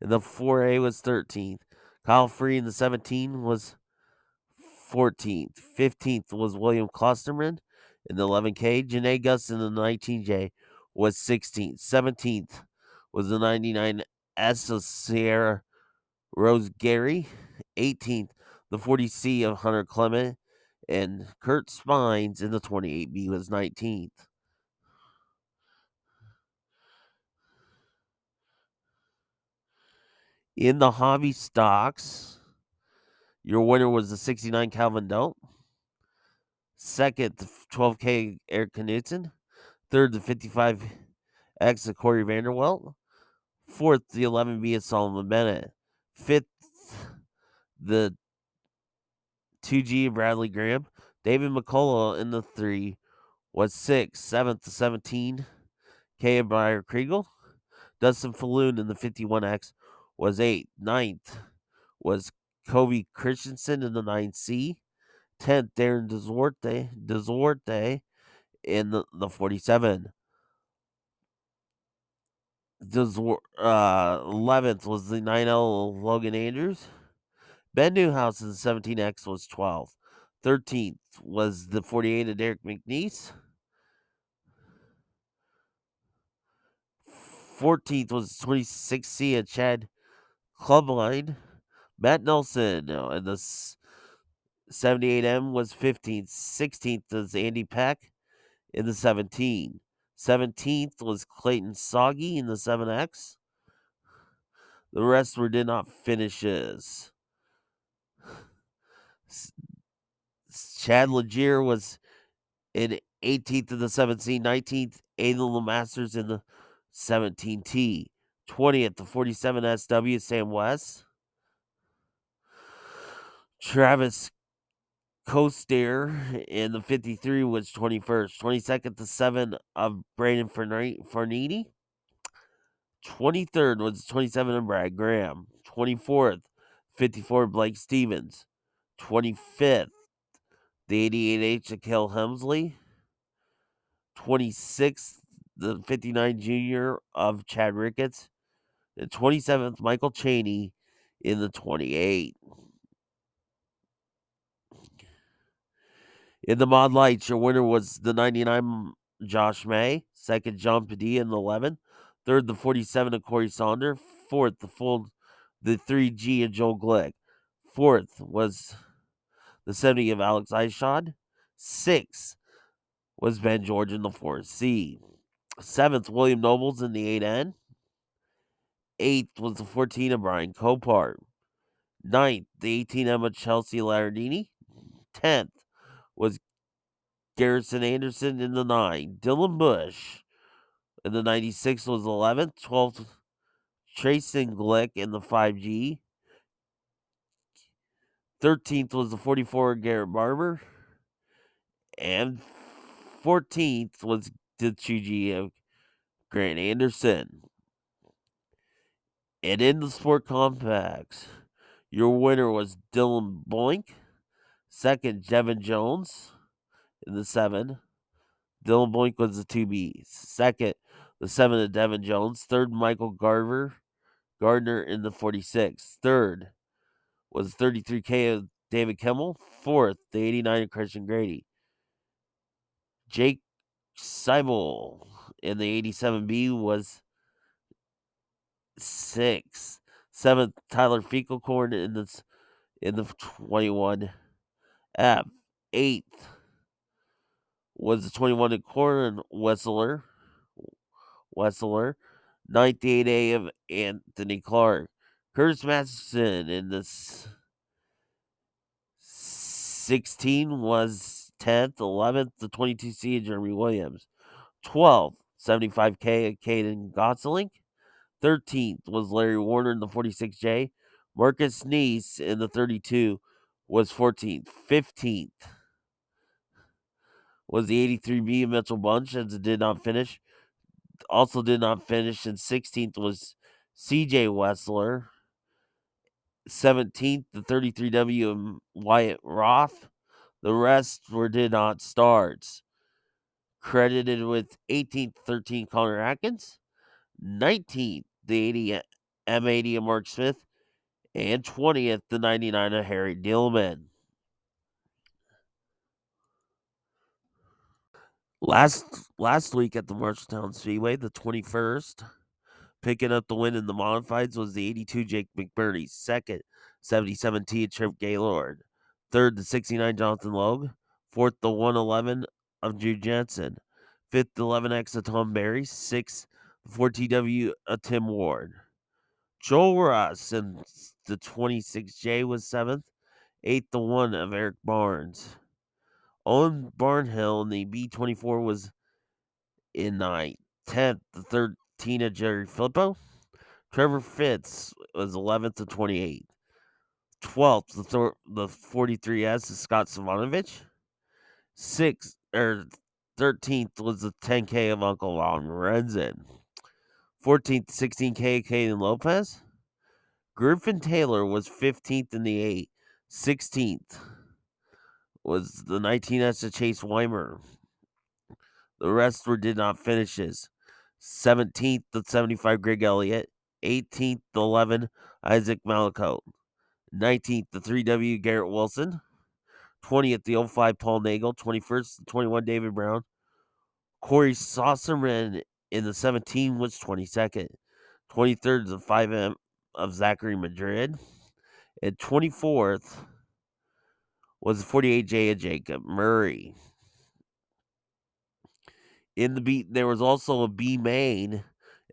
in the 4A was 13th. Kyle Free in the 17 was 14th. 15th was William Klosterman in the 11K. Janae Gus in the 19J was 16th. 17th was the 99S of Sierra Rose Gary. 18th, the 40C of Hunter Clement. And Kurt Spines in the 28B was 19th. In the hobby stocks, your winner was the 69 Calvin Don't. Second, the 12K Eric Knudsen. Third, the 55X of Corey Vanderwelt. Fourth, the 11B of Solomon Bennett. Fifth, the 2G of Bradley Graham. David McCullough in the 3 was 6th. 7th, the 17K of Briar Kriegel. Dustin Falloon in the 51X was 8th. 9th was Kobe Christensen in the 9C. 10th, Darren Desorte in the 47. 11th was the 9L Logan Andrews. Ben Newhouse in the 17X was 12th. 13th was the 48 of Derek McNeese. 14th was 26C of Chad Clubline. Matt Nelson in the 78M was 15th. 16th was Andy Peck in the 17. 17th was Clayton Soggy in the 7X. The rest did not finishes. Chad Legier was in 18th in the 17. 19th, Aiden Lemasters in the 17T. 20th, the 47 SW, Sam West. Travis Coaster in the 53 was 21st. 22nd, the 7 of Brandon Farnini. 23rd was 27 of Brad Graham. 24th, 54 Blake Stevens. 25th, the 88H of Kel Hemsley. 26th, the 59 Junior of Chad Ricketts. The 27th, Michael Cheney in the 28. In the Mod Lights, your winner was the 99 Josh May. Second, John Padilla in the 11. Third, the 47 of Corey Saunder. Fourth, the 3G of Joel Glick. Fourth was the 70 of Alex Eishod. Sixth was Ben George in the 4C. Seventh, William Nobles in the 8N. Eighth was the 14 of Brian Copart. Ninth, the 18 of Chelsea Lardini. 10th was Garrison Anderson in the 9. Dylan Bush in the 96 was 11th. 12th, Trayson Glick in the 5G. 13th was the 44 Garrett Barber. And 14th was the 2G of Grant Anderson. And in the Sport Compacts, your winner was Dylan Boink. Second, Devin Jones in the 7. Dylan Boink was the 2B. Second, the 7 of Devin Jones. Third, Michael Gardner in the 46. Third was 33K of David Kimmel. Fourth, the 89 of Christian Grady. Jake Seibel in the 87B was 6. 7th, Tyler Finkelkorn in the 21F. 8th was the 21 of Corin Wessler. Wessler. 9th, the 8A of Anthony Clark. Curtis Matheson in the 16 was 10th. 11th, the 22C of Jeremy Williams. 12th, 75K of Caden Gosselink. 13th was Larry Warner in the 46J. Marcus Neese in the 32 was 14th. 15th was the 83B of Mitchell Bunch, as it did not finish. Also did not finish. And 16th was CJ Wessler. 17th, the 33W of Wyatt Roth. The rest did not start. Credited with 18th, 13 Connor Atkins. 19th, the 80 M80 of Mark Smith. And 20th, the 99 of Harry Dillman. Last week at the Marshalltown Speedway, the 21st, picking up the win in the modifieds was the 82 Jake McBurney. Second, 77T of Trip Gaylord. Third, the 69 Jonathan Logue. Fourth, the 111 of Drew Jensen. Fifth, the 11X of Tom Barry. Sixth, the 4TW of Tim Ward. Joel Russ in the 26J was seventh. Eighth, the 1 of Eric Barnes. Owen Barnhill in the B24 was in ninth. 10th, the 13 of Jerry Filippo. Trevor Fitz was 11th of 28. 12th, the 43S of Scott Savanovich. 13th was the 10K of Uncle Ron Renzen. 14th, 16K of Caden Lopez. Griffin Taylor was 15th in the 8. 16th was the 19S of Chase Weimer. The rest did not finishes. 17th, the 75 Greg Elliott. 18th, the 11 Isaac Malakote. 19th, the 3W Garrett Wilson. 20th, the 05 Paul Nagel. 21st, the 21 David Brown. Corey Saucerman in the 17 was 22nd. 23rd, the 5M of Zachary Madrid. And 24th was the 48J of Jacob Murray. In the beat, there was also a B main,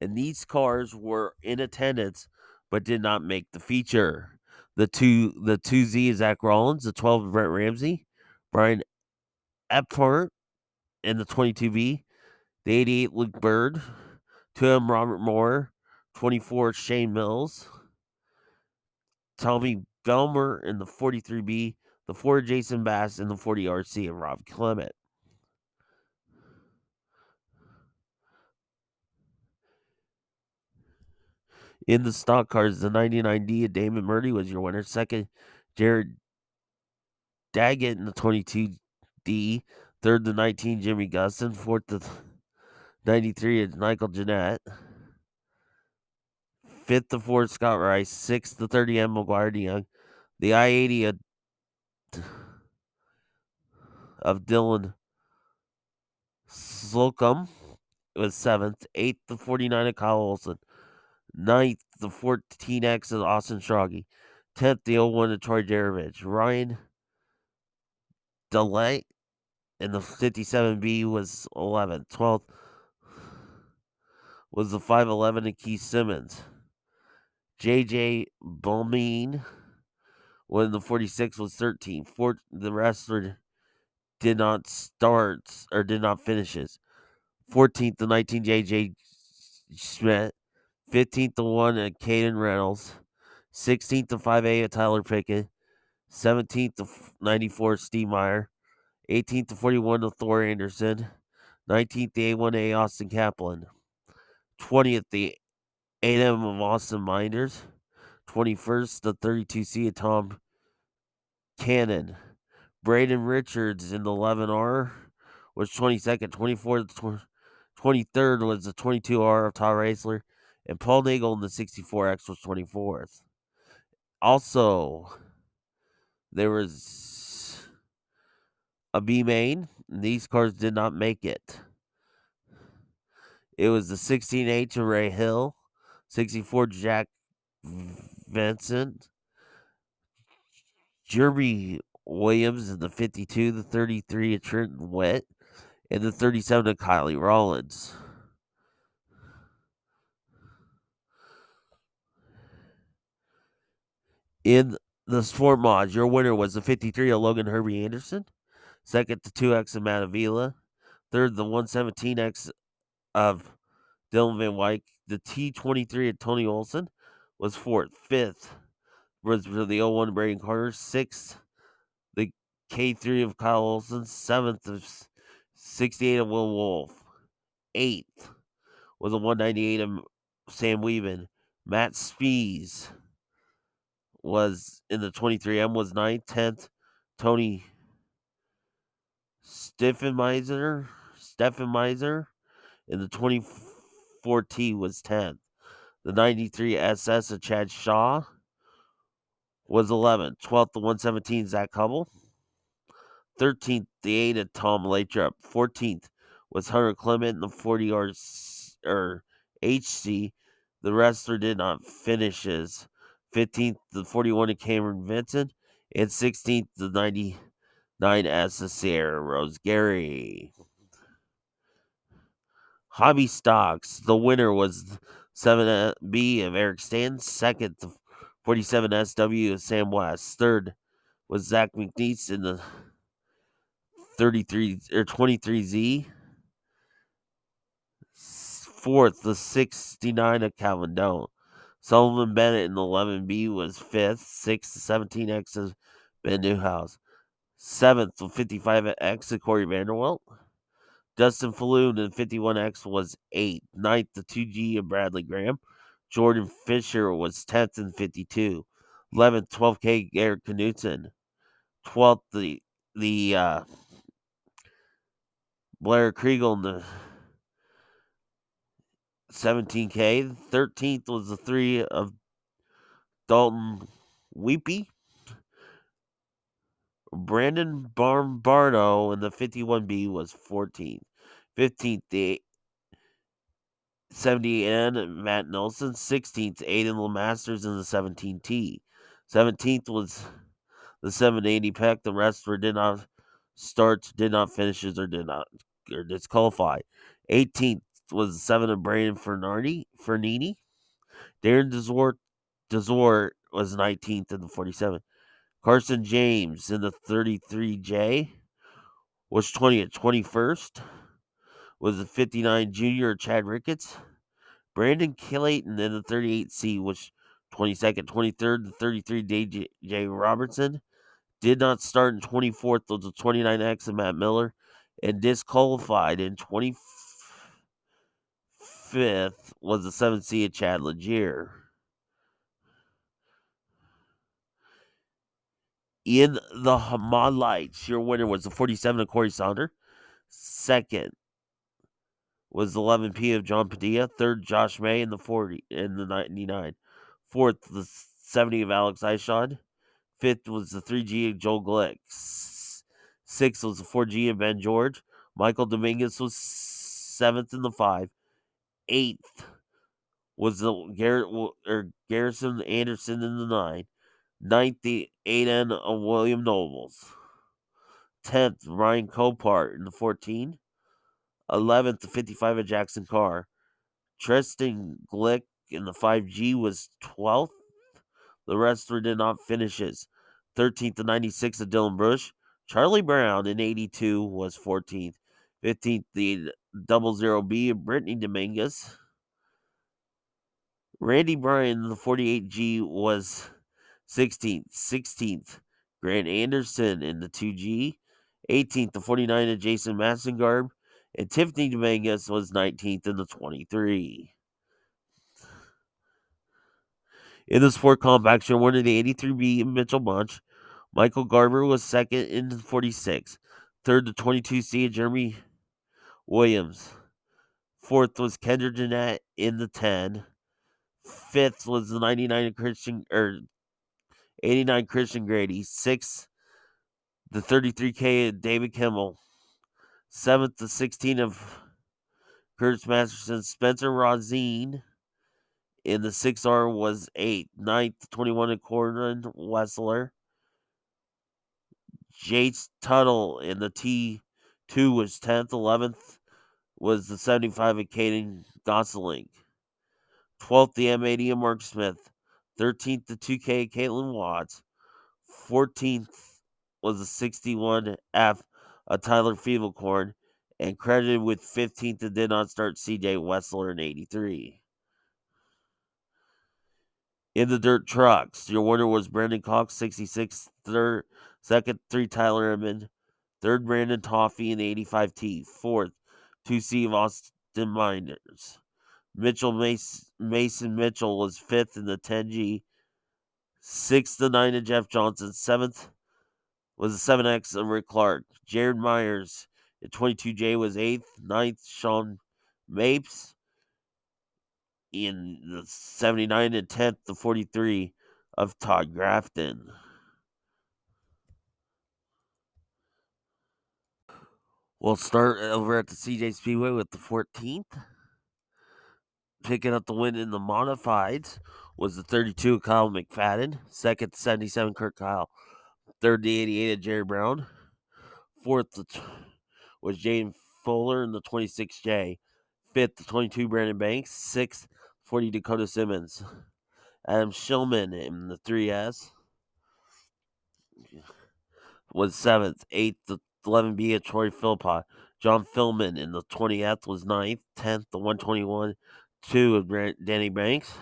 and these cars were in attendance but did not make the feature. The 2Z is Zach Rollins, the 12 Brett Ramsey, Brian Epphart in the 22B, the 88 Luke Bird, 2M Robert Moore, 24 Shane Mills, Tommy Belmer in the 43B, the 4 Jason Bass, and the 40 RC of Rob Clement. In the stock cars, the 99D of Damon Murdy was your winner. Second, Jared Daggett in the 22D. Third, the 19 Jimmy Gustin. Fourth, the 93 of Michael Jeanette. Fifth, the 4 Scott Rice. Sixth, the 30 M McGuire DeYoung. The I-80 of Dylan Slocum was seventh. Eighth, the 49 of Kyle Olson. Ninth, the 14X of Austin Schrage. 10th, the 01 of Troy Jarovich. Ryan DeLay in the 57B was 11th. 12th was the 511 of Keith Simmons. JJ Balmeen when the 46 was 13th. The rest did not start or did not finishes. 14th, the 19 JJ Schmidt. 15th, the 1 at Caden Reynolds. 16th, the 5A at Tyler Pickett. 17th, the 94 Steve Meyer. 18th, the 41 of Thor Anderson. 19th, the A1A Austin Kaplan. 20th, the 8M of Austin Minders. 21st, the 32C of Tom Cannon. Braden Richards in the 11R was 22nd. 24th, 23rd was the 22R of Todd Raisler. And Paul Nagel in the 64X was 24th. Also, there was a B main. These cars did not make it. It was the 16H of Ray Hill, 64 Jack Vincent, Jeremy Williams in the 52, the 33 of Trenton Witt, and the 37 of Kylie Rollins. In the sport mods, your winner was the 53 of Logan Herbie Anderson. Second, the 2X of Matt Avila. Third, the 117X of Dylan Van Wyk. The T23 of Tony Olson was fourth. Fifth was for the 01 of Braden Carter. Sixth, the K3 of Kyle Olson. Seventh of 68 of Will Wolf. Eighth was a 198 of Sam Weaven. Matt Spees was in the 23M was ninth. 10th, Tony Steffenmeiser in the 24T was 10th. The 93 SS of Chad Shaw was 11th. 12th, the 117 Zach Hubble. 13th, the 8 of Tom Lathrop. 14th was Hunter Clement in the 40 or HC. The wrestler did not finish his. 15th, the 41 of Cameron Vincent. And 16th, the 99S of Sierra Rose Gary. Hobby Stocks. The winner was 7B of Eric Stanton. Second, the 47SW of Sam West. Third was Zach McNeese in the 33 or 23Z. Fourth, the 69 of Calvin Doan. Sullivan Bennett in the 11B was fifth. Sixth, the 17X of Ben Newhouse. Seventh, the 55X of Corey Vanderwilt. Dustin Falloon in 51X was 8th. Ninth, the 2G of Bradley Graham. Jordan Fisher was 10th in 52. 11th, 12K Garrett Knutson. 12th, the Blair Kriegel in the 17K. 13th was the 3 of Dalton Weepy. Brandon Barbardo in the 51B was 14th. 15th, the 70N Matt Nelson. 16th, Aiden Lemasters in the 17T. 17th was the 780 Peck. The rest did not start, did not finishes, or disqualified. 18th was the 7 of Brandon Fernini. Darren Desort was 19th in the 47. Carson James in the 33J was 20th. 21st was the 59 Junior Chad Ricketts. Brandon Clayton in the 38C was 22nd. 23rd, the 33 DJ Robertson. Did not start in 24th was the 29X of Matt Miller. And disqualified in 25th was the 7C of Chad Legier. In the mod lights, your winner was the 47 of Corey Saunder. Second was the 11P of John Padilla. Third, Josh May in the 40 in the 99. Fourth, the 70 of Alex Eishod. Fifth was the 3G of Joel Glick. Sixth was the 4G of Ben George. Michael Dominguez was 7th in the 5. 8th was the Garrison Anderson in the 9. 9th, the 8N of William Nobles. 10th, Ryan Copart in the 14. 11th, the 55 of Jackson Carr. Tristan Glick in the 5G was 12th. The rest did not finishes. 13th, the 96 of Dylan Brush. Charlie Brown in 82 was 14th. 15th, the 00B of Brittany Dominguez. Randy Bryan in the 48G was 16th. 16th, Grant Anderson in the 2G. 18th, the 49 of Jason Massengarb. And Tiffany Dominguez was 19th in the 23. In the Sport Compacts, you're winning the 83B of Mitchell Bunch. Michael Garber was second in the 46. Third, the 22C of Jeremy Williams. Fourth was Kendra Jeanette in the 10. Fifth was the 89 of 89 Christian Grady. Sixth, the 33K of David Kimmel. Seventh, the 16 of Curtis Masterson. Spencer Razine in the 6R was 8th. 9th, the 21 of Corbin Wessler. Jace Tuttle in the T2 was 10th. 11th was the 75 of Caden Gosselin. 12th, the M80 of Mark Smith. 13th, the 2K, Caitlin Watts. 14th was the 61F, Tyler Feeblecorn. And credited with 15th and did not start CJ Wessler in 83. In the dirt trucks, your winner was Brendan Cox, 66. Second, 3 Tyler Edmond. Third, Brandon Toffee in the 85T. Fourth, 2C of Austin Miners. Mason Mitchell was 5th in the 10G. 6th, the 9 of Jeff Johnson. 7th was the 7X of Rick Clark. Jared Myers at 22J was 8th. 9th, Sean Mapes in the 79, and 10th, the 43 of Todd Grafton. We'll start over at the CJ Speedway with the 14th. Picking up the win in the modifieds was the 32 of Kyle McFadden. Second, the 77 Kurt Kyle. Third, the 88 of Jerry Brown. Fourth was Jaden Fuller in the 26J. Fifth, the 22 Brandon Banks. Sixth, 40 Dakota Simmons. Adam Shillman in the 3S was 7th. 8th, the 11B of Troy Philpott. John Philman in the 20th was 9th. 10th, the 121 2 of Danny Banks.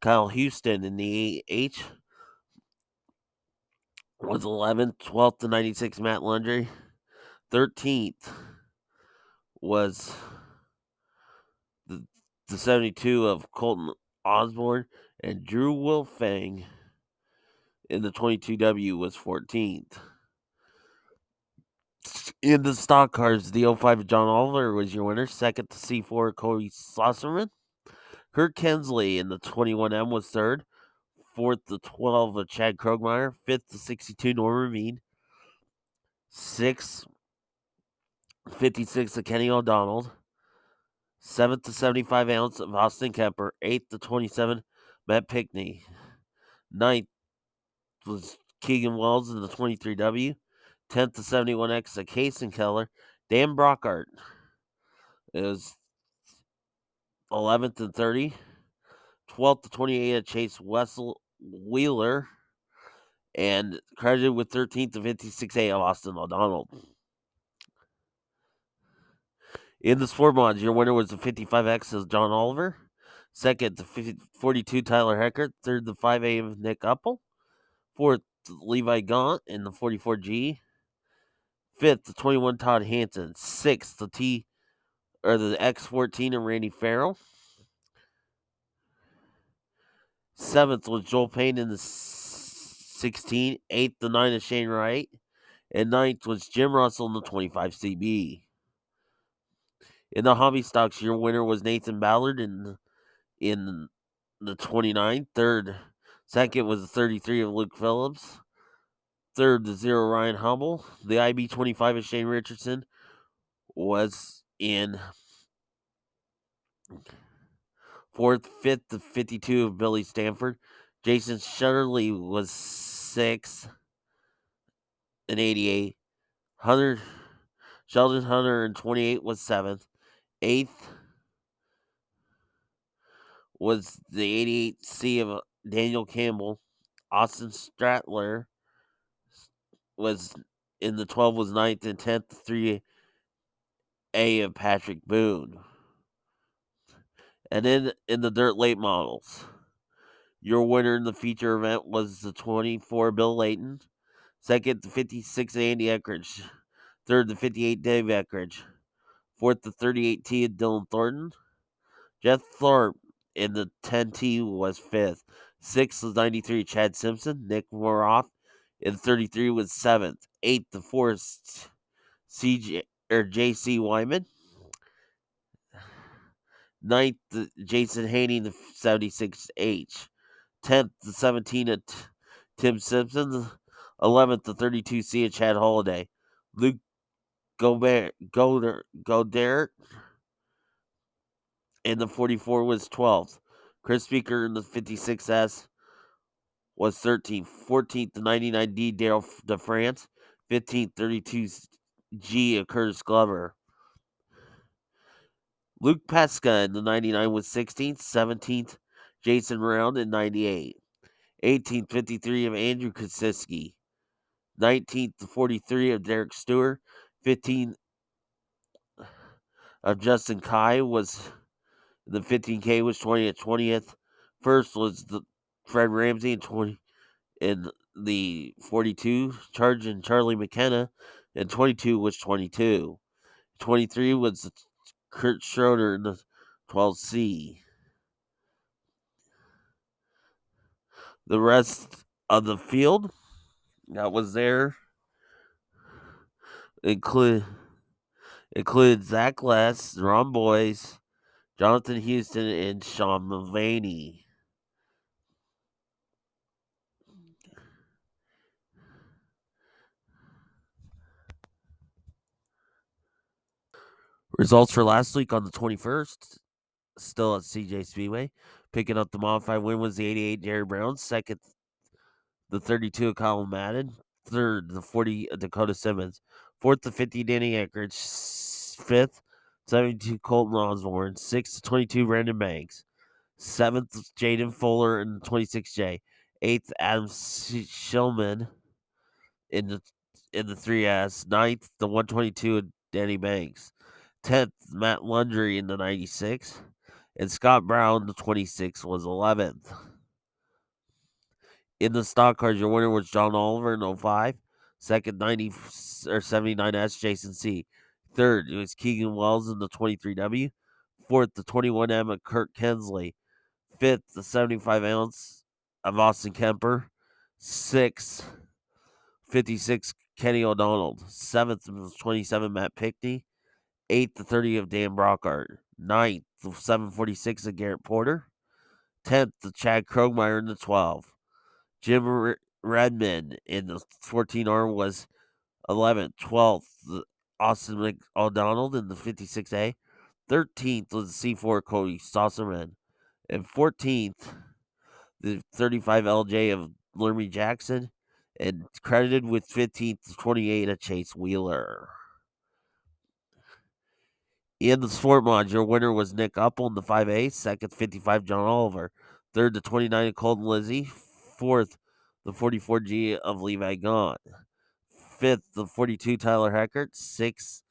Kyle Houston in the H was 11th. 12th, the 96 Matt Lundry. 13th was the 72 of Colton Osborne. And Drew Wilfang in the 22W was 14th. In the stock cars, the 05 of John Oliver was your winner. Second, the C4 of Cody Slosserman. Kurt Kensley in the 21M was third. Fourth, the 12 of Chad Krogmeyer. Fifth, the 62 Norman Mead. Sixth, 56 of Kenny O'Donnell. Seventh, the 75 ounce of Austin Kemper. Eighth, the 27 Matt Pickney. Ninth was Keegan Wells in the 23W. 10th, the 71X of Kason Keller. Dan Brockhart. It was 11th and 30. 12th to 28 at Chase Wheeler. And credited with 13th to 56A of Austin O'Donnell. In the sport mods, your winner was the 55X of John Oliver. Second, the 42 Tyler Heckert. Third, the 5A of Nick Uppel. Fourth, Levi Gaunt in the 44G. Fifth, the 21 Todd Hanson. Sixth, the X14 of Randy Farrell. Seventh was Joel Payne in the 16. Eighth, the 9 of Shane Wright. And ninth was Jim Russell in the 25 CB. In the hobby stocks, your winner was Nathan Ballard in the 29. Second was the 33 of Luke Phillips. Third, the 0 Ryan Hubble. The IB25 of Shane Richardson was in fourth. Fifth, the 52 of Billy Stanford. Jason Shutterly was 6th in 88. Sheldon Hunter in 28 was 7th. 8th was the 88C of Daniel Campbell. Austin Stratler was in the 12 was 9th, and 10th, the 3A of Patrick Boone. And then in the dirt late models, your winner in the feature event was the 24 Bill Layton. Second, the 56 Andy Eckridge. Third, the 58 Dave Eckridge. Fourth, the 38T of Dylan Thornton. Jeff Thorpe in the 10T was 5th. Sixth was 93 Chad Simpson. Nick Moroff in 33 was 7th. 8th, the 4th JC Wyman. 9th, the Jason Haney in the 76H. 10th, the 17 of Tim Simpson. 11th, the 32C of Chad Holiday. Luke Godert in the 44 was 12th. Chris Speaker in the 56S was 13th. 14th, the 99D Daryl DeFrance. 15th, 32G of Curtis Glover. Luke Pesca in the 99 was 16th. 17th, Jason Round in 98. 1853 of Andrew Kosiski. 1943 of Derek Stewart. 15 of Justin Kai was the 15K was 20th. 20th. First was the Fred Ramsey in the 42 charge and Charlie McKenna, and 22 was 22. 23 was Kurt Schroeder in the 12C. The rest of the field that was there included Zach Less, Ron Boyce, Jonathan Houston, and Sean Mulvaney. Results for last week on the 21st, still at CJ Speedway. Picking up the modified win was the 88 Jerry Brown. Second, the 32 of Kyle Madden. Third, the 40 of Dakota Simmons. Fourth, the 50 Danny Anchorage. Fifth, 72 Colton Osborne. Sixth, 22 Brandon Banks. Seventh, Jaden Fuller in the 26J. Eighth, Adam Shillman in the 3S. Ninth, the 122 of Danny Banks. 10th, Matt Lundry in the 96. And Scott Brown, the 26, was 11th. In the stock cars, your winner was John Oliver in 05. Second, 79S, Jason C. Third, it was Keegan Wells in the 23W. Fourth, the 21M of Kurt Kensley. Fifth, the 75 ounce of Austin Kemper. Sixth, 56 Kenny O'Donnell. Seventh was 27 Matt Pickney. Eighth, the 30 of Dan Brockhart. Ninth, the 746 of Garrett Porter. 10th, the Chad Krogmeyer in the 12. Jim Redmond in the 14R was 11th. 12th, the Austin McDonald in the 56A. 13th was the C4 Cody Saucerman. And 14th, the 35 LJ of Lermy Jackson. And credited with 15th to 28 of Chase Wheeler. In the sport mod, your winner was Nick Uppel in the 5A. Second, 55 John Oliver. Third, the 29 of Colton Lizzie. Fourth, the 44G of Levi Gaunt. Fifth, the 42 Tyler Heckert. Sixth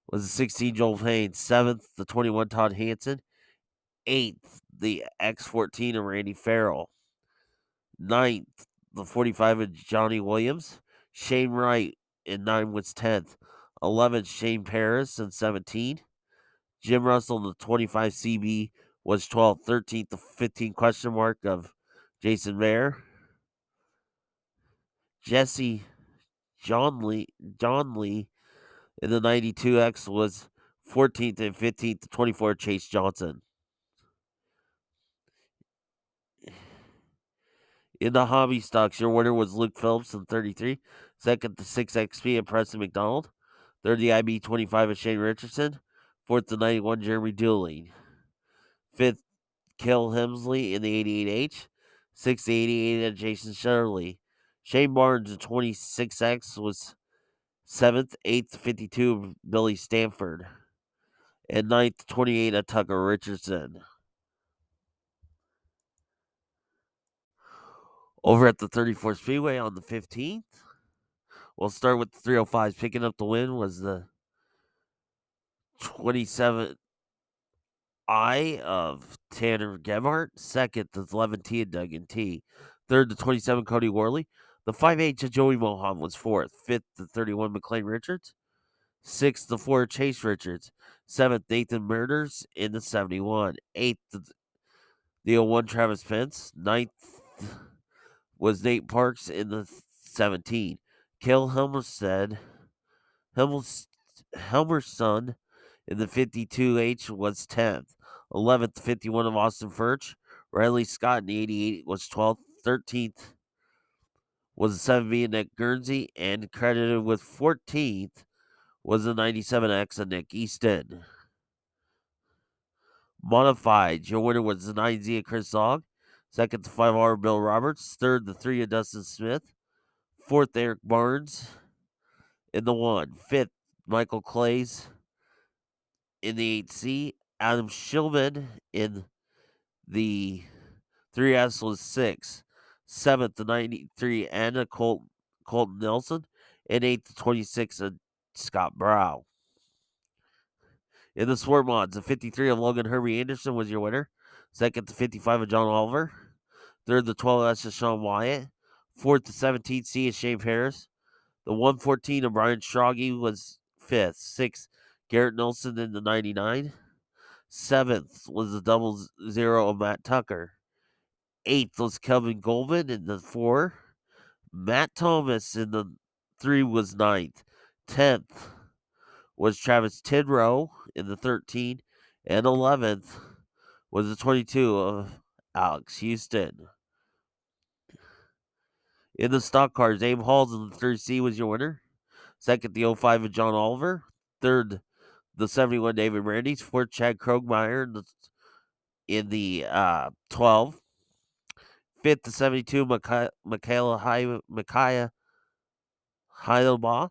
was the 16 Joel Payne. Seventh, the 21 Todd Hansen. Eighth, the X14 of Randy Farrell. Ninth, the 45 of Johnny Williams. Shane Wright in 9 was 10th. 11th, Shane Paris in 17. Jim Russell in the 25 CB was 12th. 13th, the 15 question mark of Jason Mayer. John Lee in the 92X was 14th, and 15th, the 24 Chase Johnson. In the hobby stocks, your winner was Luke Phillips in 33. Second, the 6XP of Preston McDonald. Third, the IB 25 of Shane Richardson. Fourth, the 91 Jeremy Dooling. Fifth, Kel Hemsley in the 88H. Sixth, the 88 of Jason Shirley. Shane Barnes in 26X was 7th. 8th, 52 of Billy Stanford. And 9th, 28 of Tucker Richardson. Over at the 34 Speedway on the 15th, we'll start with the 305s. Picking up the win was the 27 I of Tanner Gebhardt. Second, the 11T of Duggan T. Third, the 27 Cody Worley. The 5H of Joey Mohan was 4th. 5th, the 31 McLean Richards. 6th, the 4 Chase Richards. 7th, Nathan Murders in the 71. 8th, the 01 Travis Pence. 9th was Nate Parks in the 17. Cale Helmerson in the 52H was 10th. 11th, 51 of Austin Furch. Riley Scott in the 88 was 12th. 13th was the 7B of Nick Guernsey, and credited with 14th was the 97X of Nick Easton. Modified, your winner was the 9Z of Chris Zog. Second, the 5R Bill Roberts. Third, the 3 of Dustin Smith. Fourth, Eric Barnes in the 1. Fifth, Michael Clays in the 8C. Adam Shillman in the 3S was 6. 7th, the 93 Anna Colton Nelson. And 8th, the 26 Scott Brow. In the sport mods, the 53 of Logan Herbie Anderson was your winner. Second, the 55 of John Oliver. Third, the 12S of Sean Wyatt. Fourth, the 17C of Shane Harris. The 114 of Brian Stroggy was fifth. Sixth, Garrett Nelson in the 99. Seventh was the 00 of Matt Tucker. Eighth was Kelvin Goldman in the 4. Matt Thomas in the 3 was ninth. 10th was Travis Tidrow in the 13. And 11th was the 22 of Alex Houston. In the stock cars, Abe Halls in the 3C was your winner. Second, the 05 of John Oliver. Third, the 71 David Brandes. Fourth, Chad Krogmeyer in the 12. Fifth, the 72 Micaiah Heidelbaugh.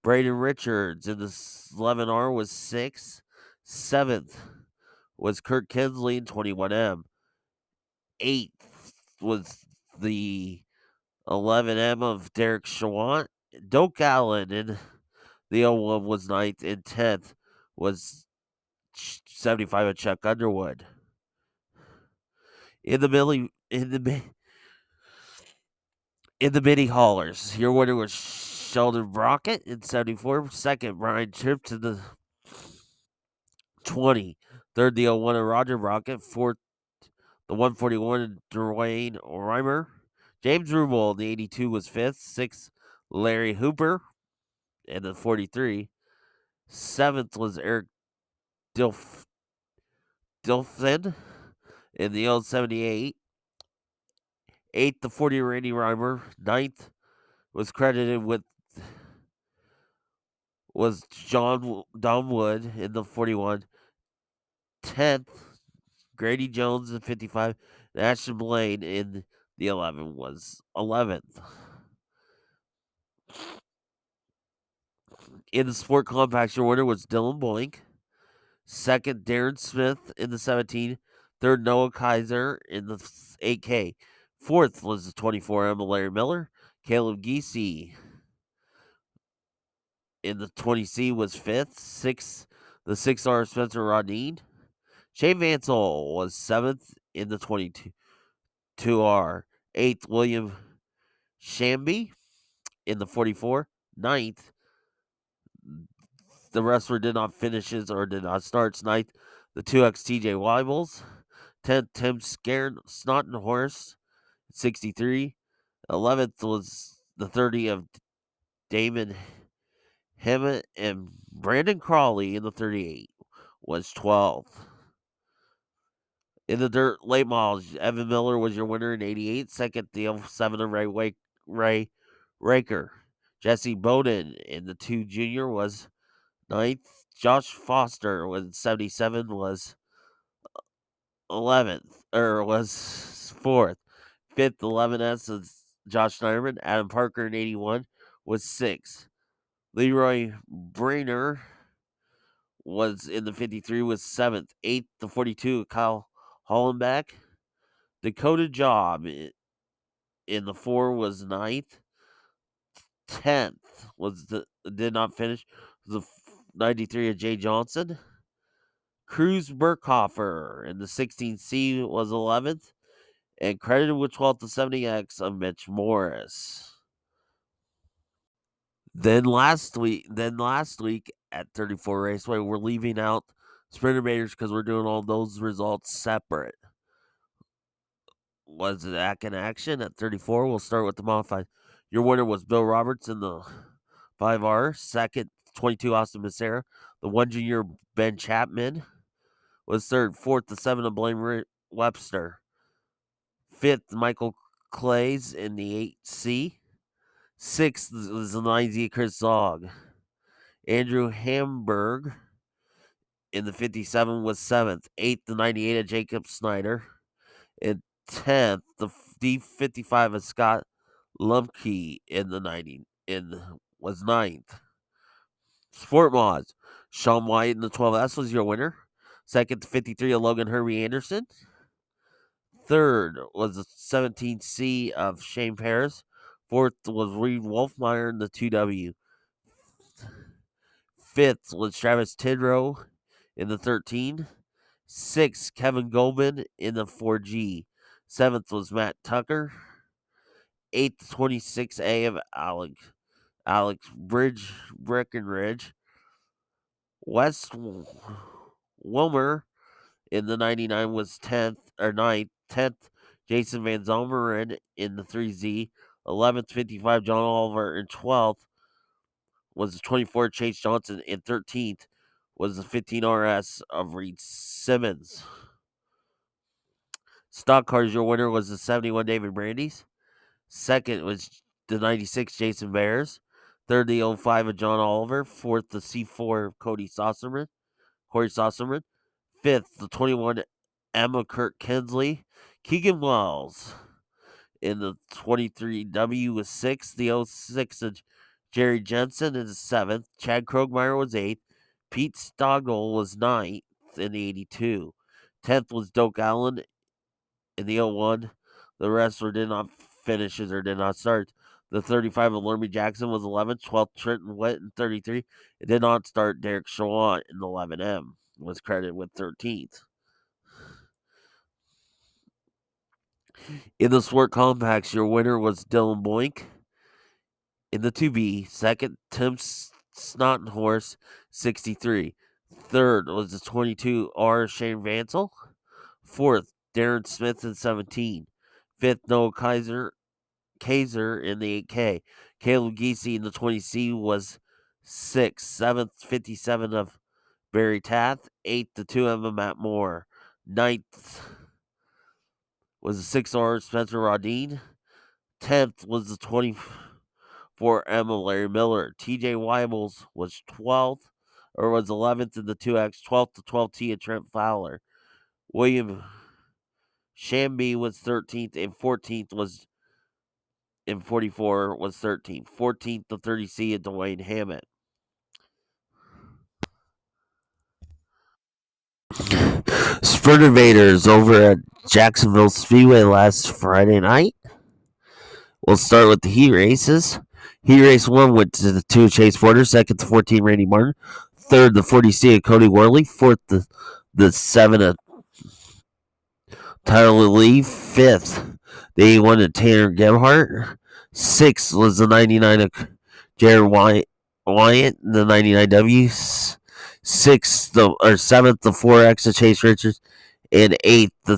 Braden Richards in the 11R was 6th. 7th was Kurt Kinsley in 21M. 8th was the 11M of Derek Schwant. Doak Allen in the 01 was 9th, and 10th was 75 of Chuck Underwood. In the mini haulers, your winner was Sheldon Brockett in 74. Second, Brian Tripp to the 20. Third, the 01 of Roger Brockett. Fourth, the 141 Dwayne Reimer. James Rubel, the 82 was fifth. Sixth, Larry Hooper in the 43. Seventh was Eric Dilfin in the 078. Eighth, the 40 Randy Reimer. Ninth was credited with Don Wood in the 41. 10th, Grady Jones in 55. And Ashton Blaine in the 11 was 11th. In the sport compacts, your winner was Dylan Boink. Second, Darren Smith in the 17. Third, Noah Kaiser in the 8K. Fourth was the 24M of Larry Miller. Caleb Giese in the 20C was fifth. Sixth, the 6R Spencer Rodine. Shane Vansel was 7th in the 22R. 8th, William Shamby in the 44. 9th, the wrestler did not finish his or did not start. 9th, the 2X TJ Weibels. 10th, Tim Snottenhorst, 63. 11th was the 30 of Damon Hammett, and Brandon Crawley in the 38 was 12th. In the dirt late models, Evan Miller was your winner in 88. Second, the 07 of Ray Raker. Jesse Bowden in the 2 junior was 9th. Josh Foster in 77 was 11th, or was 4th. 5th, 11S is Josh Schneiderman. Adam Parker in 81 was 6th. Leroy Brainer was in the 53 was 7th. 8th, the 42, Kyle Hollenbeck. Dakota Job in the 4 was 9th. 10th did not finish. The 93 of Jay Johnson. Cruz Burkhofer in the 16C was 11th. And credited with 12th to 70X of Mitch Morris. Then last week at 34 Raceway, we're leaving out Sprinter Majors because we're doing all those results separate. Was it in action at 34? We'll start with the modified. Your winner was Bill Roberts in the 5R. Second, 22 Austin Becerra. The 1 junior Ben Chapman was third. Fourth, the 7 of Blaine Webster. Fifth, Michael Clays in the 8C. Sixth was the 9Z Chris Zog. Andrew Hamburg in the 57 was 7th. 8th, the 98 of Jacob Snyder. And 10th, the D55 of Scott Lumpke in the 90 was 9th. Sport mods. Sean White in the 12S was your winner. Second, the 53 of Logan Herbie Anderson. Third was the 17C of Shane Paris. Fourth was Reed Wolfmeyer in the 2W. Fifth was Travis Tidrow in the 13. Sixth, Kevin Goldman in the 4G. Seventh was Matt Tucker. Eighth, 26A of Alex Breckenridge. Wes Wilmer in the 99 was 10th or 9th. 10th, Jason Van Zomeren in the 3Z. 11th, 55, John Oliver. And 12th was the 24, Chase Johnson. And 13th was the 15 RS of Reed Simmons. Stock cars, your winner was the 71 David Brandes. Second was the 96 Jason Bears. Third, the 05 of John Oliver. Fourth, the C4 of Corey Sosserman. Fifth, the 21 Emma Kirk Kensley. Keegan Wells in the 23W was 6th. The 06 of Jerry Jensen is 7th. Chad Krogmeyer was 8th. Pete Stogel was 9th in the 82. 10th was Doak Allen in the 01. The rest did not finishes or did not start. The 35 of Lermy Jackson was 11th. 12th, Trenton Witt in 33. It did not start. Derek Shawan in the 11M was credited with 13th. In the Sport Compacts, your winner was Dylan Boink. In the 2B, second, Tim Snottenhorse, 63. Third was the 22R Shane Vansel. Fourth, Darren Smith in 17. Fifth, Noah Kaiser in the 8K. Caleb Giese in the 20C was 6th. 7th, 57 of Barry Tath. 8th, the 2M of Matt Moore. 9th was the 6R Spencer Rodine. 10th was the 24M of Larry Miller. TJ Weibels was 12th, or was 11th in the 2X. 12th to 12T of Trent Fowler. William Shamby was 13th, and 14th was in 44 was 13th. 14th to 30C of Dwayne Hammett. Sprint Invaders over at Jacksonville Speedway last Friday night. We'll start with the heat races. Heat race 1 went to the 2 Chase Porter. Second, the 14 Randy Martin. Third, the 40C of Cody Worley. Fourth, the 7 of Tyler Lee. Fifth, the 81 of Tanner Gebhardt. Sixth was the 99 of Jared Wyatt in the 99W. Seventh, the 4X of Chase Richards. And eighth, the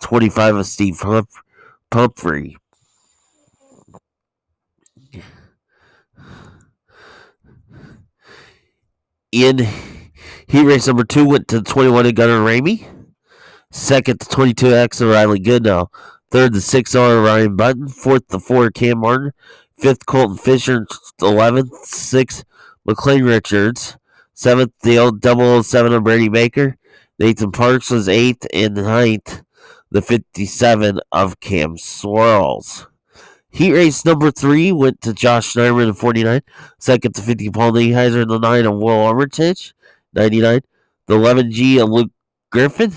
25 of Steve Pumphrey. In heat race number 2 went to the 21 of Gunnar Ramey. Second, the 22X of Riley Goodnow. Third, the 6R of Ryan Button. Fourth, the 4 of Cam Martin. Fifth, Colton Fisher. 11th, 6th, McLean Richards. 7th, the old 007 of Brady Baker. Nathan Parks was 8th, and 9th, the 57 of Cam Swirls. Heat race number 3 went to Josh Schneiderman in 49. Second, the 50 Paul Nieheiser in the 9 of Will Armitage, 99. The 11G of Luke Griffin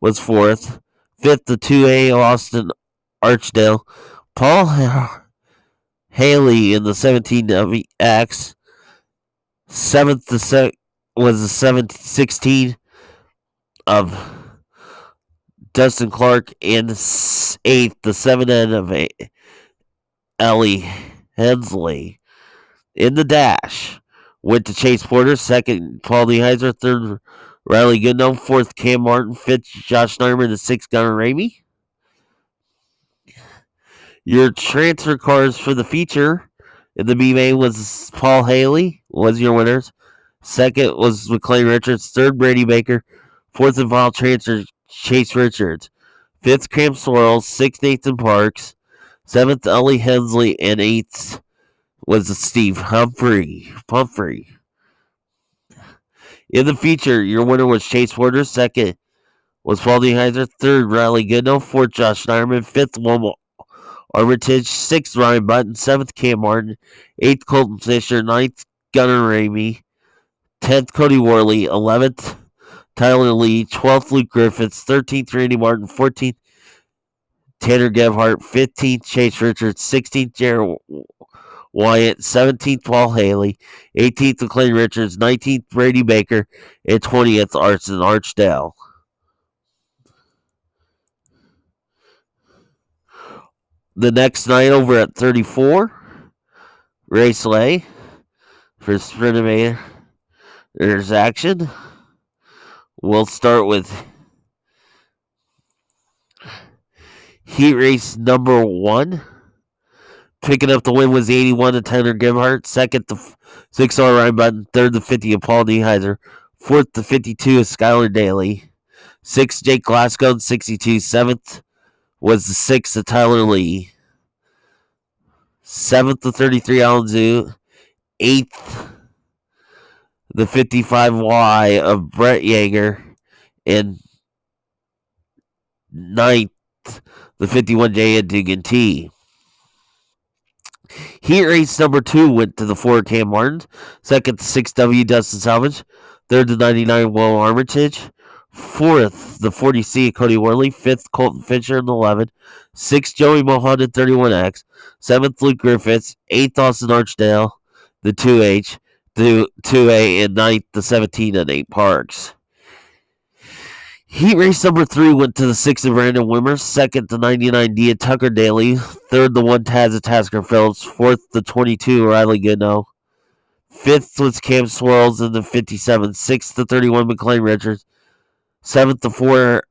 was 4th. 5th, the 2A of Austin Archdale. Paul Haley in the 17WX. 7th, was the 16 of Dustin Clark. And 8th, the 7N of Ellie Hensley. In the dash went to Chase Porter. Second, Paul Nieheiser. Third, Riley Goodnow. Fourth, Cam Martin. Fifth, Josh Schneiderman. The 6th, Gunnar Ramey. Your transfer cars for the feature in the B-Main was Paul Haley, was your winners. Second was McLean Richards. Third, Brady Baker. Fourth and final transfer, Chase Richards. Fifth, Cam Swirls. Sixth, Nathan Parks. Seventh, Ellie Hensley. And eighth was Steve Pumphrey. In the feature, your winner was Chase Porter. Second was Paul Nieheiser. Third, Riley Goodnow. Fourth, Josh Schneiderman. Fifth, Wilma Armitage. Sixth, Ryan Button. Seventh, Cam Martin. Eighth, Colton Fisher. Ninth, Gunnar Ramey. 10th, Cody Worley. 11th, Tyler Lee. 12th, Luke Griffiths. 13th, Randy Martin. 14th, Tanner Gebhardt. 15th, Chase Richards. 16th, Jared Wyatt. 17th, Paul Haley. 18th, McLean Richards. 19th, Brady Baker. And 20th, Arson Archdale. The next night over at 34, Raceway for Sprint there's action. We'll start with heat race number 1. Picking up the win was 81 to Tanner Gebhardt. Second, the 6R Ryan Button. Third, the 50 of Paul Nieheiser. Fourth, the 52 of Skylar Daly. 6th, Jake Glasgow. 62. 7th was the 6 of Tyler Lee. 7th, the 33 Alan Zoo. 8th, the 55Y of Brett Yeager. And 9th, the 51J of Dugan T. Heat race number 2 went to the 4 Cam Martin. 2nd, the 6W Dustin Salvage. 3rd, the 99 Will Armitage. 4th, the 40C Cody Worley. 5th, Colton Fisher in 11. 6th, Joey Mohan in 31X. 7th, Luke Griffiths. 8th, Austin Archdale, the 2H, the 2A, and 9th, the 17 and 8 Parks. Heat race number 3 went to the 6 of Brandon Wimmer. 2nd, the 99 D of Tucker Daly. 3rd, the 1 Taz of Tasker Phillips. 4th, the 22 Riley Goodnow. 5th was Cam Swirls in the 57. 6th, the 31 McLean Richards. 7th, the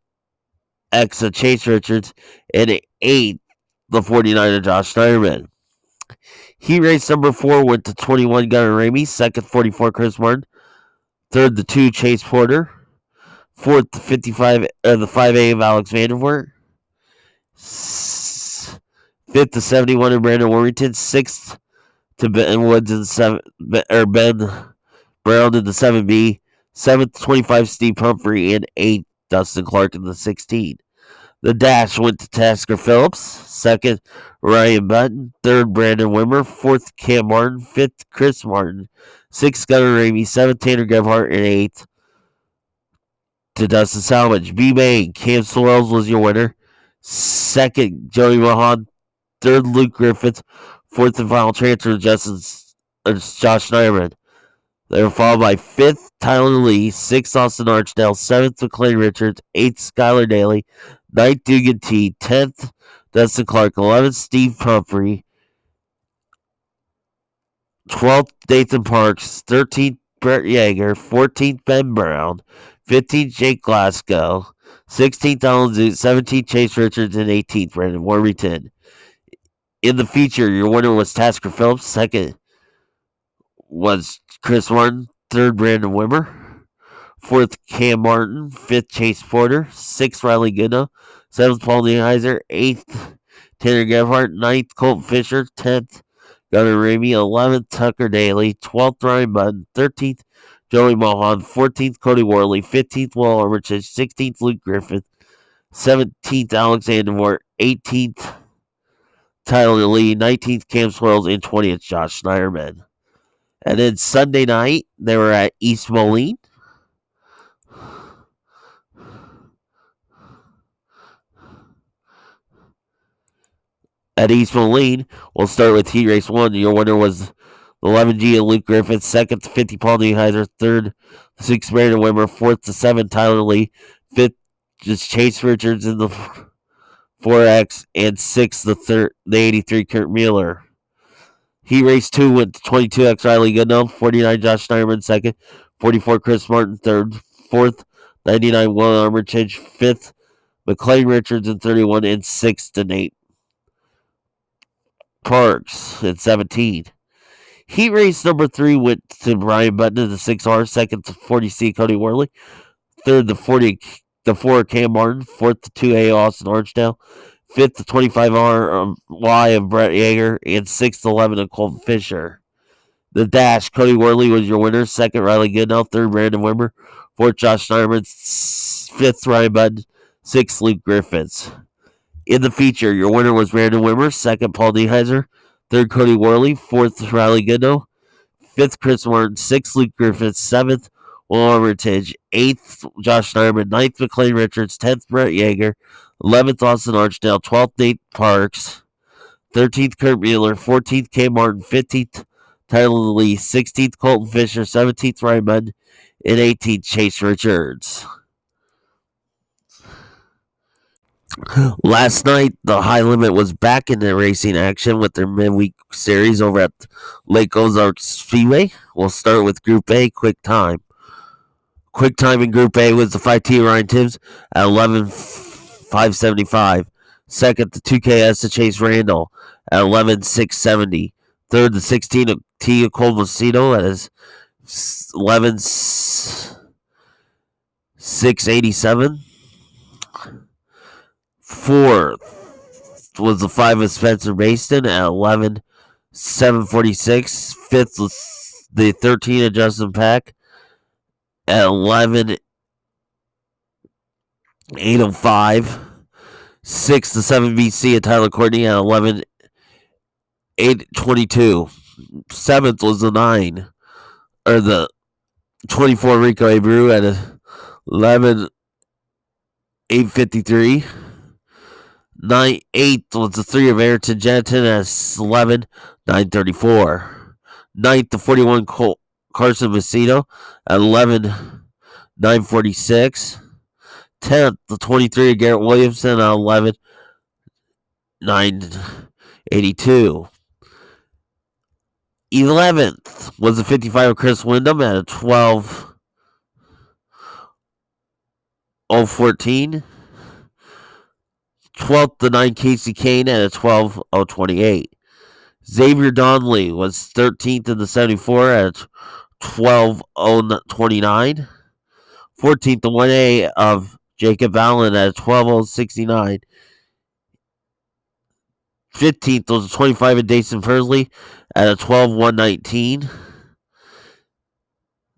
4X of Chase Richards. And 8th, the 49 of Josh Schneiderman. Heat race number 4 went to 21 Gunnar Ramey. 2nd, 44 Chris Martin. 3rd, the 2 Chase Porter. 4th, the 55, the 5A of Alex Vandervoort. 5th, the 71 of Brandon Warrington. 6th, to Ben Woods and Ben Brown in the 7B. 7th, 25 Steve Humphrey, and 8th, Dustin Clark in the 16. The dash went to Tasker Phillips. 2nd, Ryan Button. 3rd, Brandon Wimmer. 4th, Cam Martin. 5th, Chris Martin. 6th, Gunnar Ramey. 7th, Tanner Gebhardt, and 8th, to Dustin Salvage. B-Main, Cam Swirls was your winner. 2nd, Joey Mahan. 3rd, Luke Griffith. 4th and final transfer, Josh Schneiderman. They were followed by 5th, Tyler Lee. 6th, Austin Archdale. 7th, McLean Richards. 8th, Skylar Daly. 9th, Dugan T. 10th, Dustin Clark. 11th, Steve Humphrey. 12th, Nathan Parks. 13th, Brett Yeager. 14th, Ben Brown. 15th, Jake Glasgow. 16th, Alan Zoot. 17th, Chase Richards. And 18th, Brandon Warrington. In the feature, your winner was Tasker Phillips. 2nd was Chris Martin. 3rd, Brandon Wimmer. 4th, Cam Martin. 5th, Chase Porter. 6th, Riley Goodnow. 7th, Paul Nieheiser. 8th, Tanner Gebhardt. 9th, Colton Fisher. 10th, Gunnar Ramey. 11th, Tucker Daly. 12th, Ryan Button. 13th, Joey Mohan. 14th, Cody Worley. 15th, Will Armitage. 16th, Luke Griffith. 17th, Alexander Wart. 18th, Tyler Lee. 19th, Cam Swirls. And 20th, Josh Schneiderman. And then Sunday night, they were at East Moline. At East Moline, we'll start with Heat Race 1. Your winner was the 11G of Luke Griffith. 2nd, the 50 Paul Nieheiser. 3rd, the 6 Brandon Wimmer. 4th, the 7 Tyler Lee. 5th, just Chase Richards in the 4X. And 6th, the 83 Kurt Mueller. Heat Race 2 went to 22X Riley Goodnow. 49 Josh Schneiderman. 2nd, 44 Chris Martin. 3rd, 4th, 99 Will Armitage. 5th, McLean Richards in 31. And 6th, to Nate Parks at 17. Heat race number 3 went to Brian Button in the 6R. 2nd, the 40C Cody Worley. 3rd, the 4 Cam Martin. 4th, the 2A Austin Archdale. 5th, the 25R Y of Brett Yeager. And 6th, 11 of Colton Fisher. The dash, Cody Worley was your winner. 2nd, Riley Goodnow. 3rd, Brandon Wimmer. 4th, Josh Schneiderman. 5th, Ryan Button. 6th, Luke Griffiths. In the feature, your winner was Brandon Wimmer. 2nd, Paul Nieheiser. 3rd, Cody Worley. 4th, Riley Goodnow. 5th, Chris Martin. 6th, Luke Griffiths. 7th, Will Armitage. 8th, Josh Nyman. 9th, McLean Richards. 10th, Brett Yeager. 11th, Austin Archdale. 12th, Nate Parks. 13th, Kurt Mueller. 14th, K. Martin. 15th, Tyler Lee. 16th, Colton Fisher. 17th, Ryan Munn. And 18th, Chase Richards. Last night, the High Limit was back in the racing action with their midweek series over at Lake Ozark Speedway. We'll start with Group A, Quick Time. Quick Time in Group A was the 5T Ryan Timms at 11,575. Second, the 2KS to Chase Randall at 11,670. Third, the 16 T Cole Mosito at 11,687. Fourth was the 5 of Spencer Baston at 11,746. Fifth was the 13 of Justin Peck at 11,805. Sixth, the 7 BC of Tyler Courtney at 11,822. Seventh was the 9, or the 24 Rico Abreu at 11,853. 8th was the 3 of Ayrton Jensen at 11,934. 9th, the 41 Carson Macedo at 11,946. 10th, the 23 of Garrett Williamson at 11,982. 11th was the 55 of Chris Wyndham at 12,014. 12th, the 9 Casey Kane at 12,028. Xavier Donnelly was 13th in the 74 at 12,029. 14th, the 1A of Jacob Allen at 12,069. 15th was the 25 of Jason Persley at 12,119.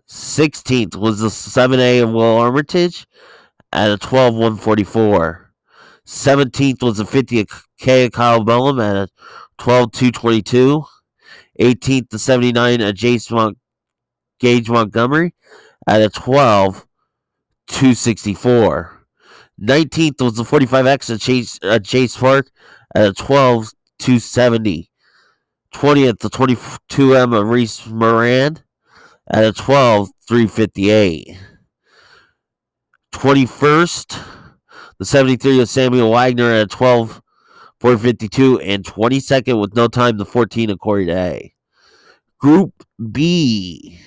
16th was the 7A of Will Armitage at 12,144. 17th was the 50K of Kyle Bellum at 12,222. 18th, the 79 of Gage Montgomery at 12,264. 19th was the 45X of Chase Park at 12,270. 20th, the 22M of Reese Moran at 12,358. 21st, the 73 of Samuel Wagner at 12,452, and 22nd with no time, the 14 of Corey Day. Group B,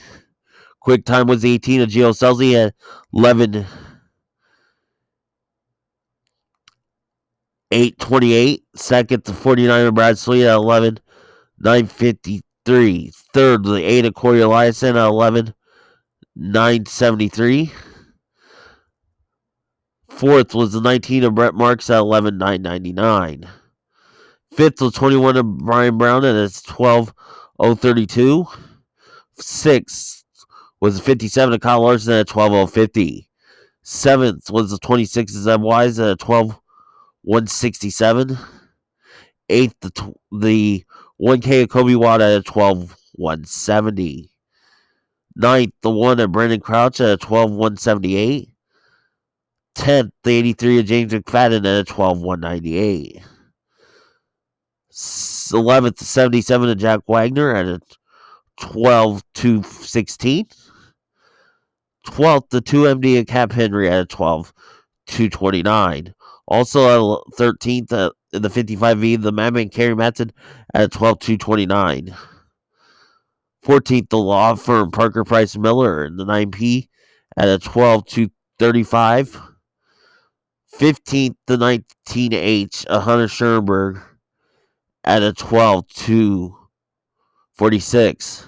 quick time was 18 of Gio Selzy at 11,828. Second, the 49 of Brad Sweet at 11,953. Third, the 8 of Corey Eliason at 11,973. Fourth was the 19 of Brett Marks at 11,999. Fifth was 21 of Brian Brown at 12,032. Sixth was the 57 of Kyle Larson at 12,050. Seventh was the 26 of Zeb Wise at 12,167. Eighth, the 1K of Kobe Watt at 12,170. Ninth, the 1 of Brandon Crouch at 12,178. 10th, the 83 of James McFadden at 12,198. 11th, the 77 of Jack Wagner at 12,216. 12th, the 2MD of Cap Henry at 12,229. Also at 13th, in the 55V, the Madman Kerry Matson at 12,229. 14th, the law firm Parker Price Miller in the 9P at 12,235. 15th, the 19H, Hunter Schoenberg at 12,246.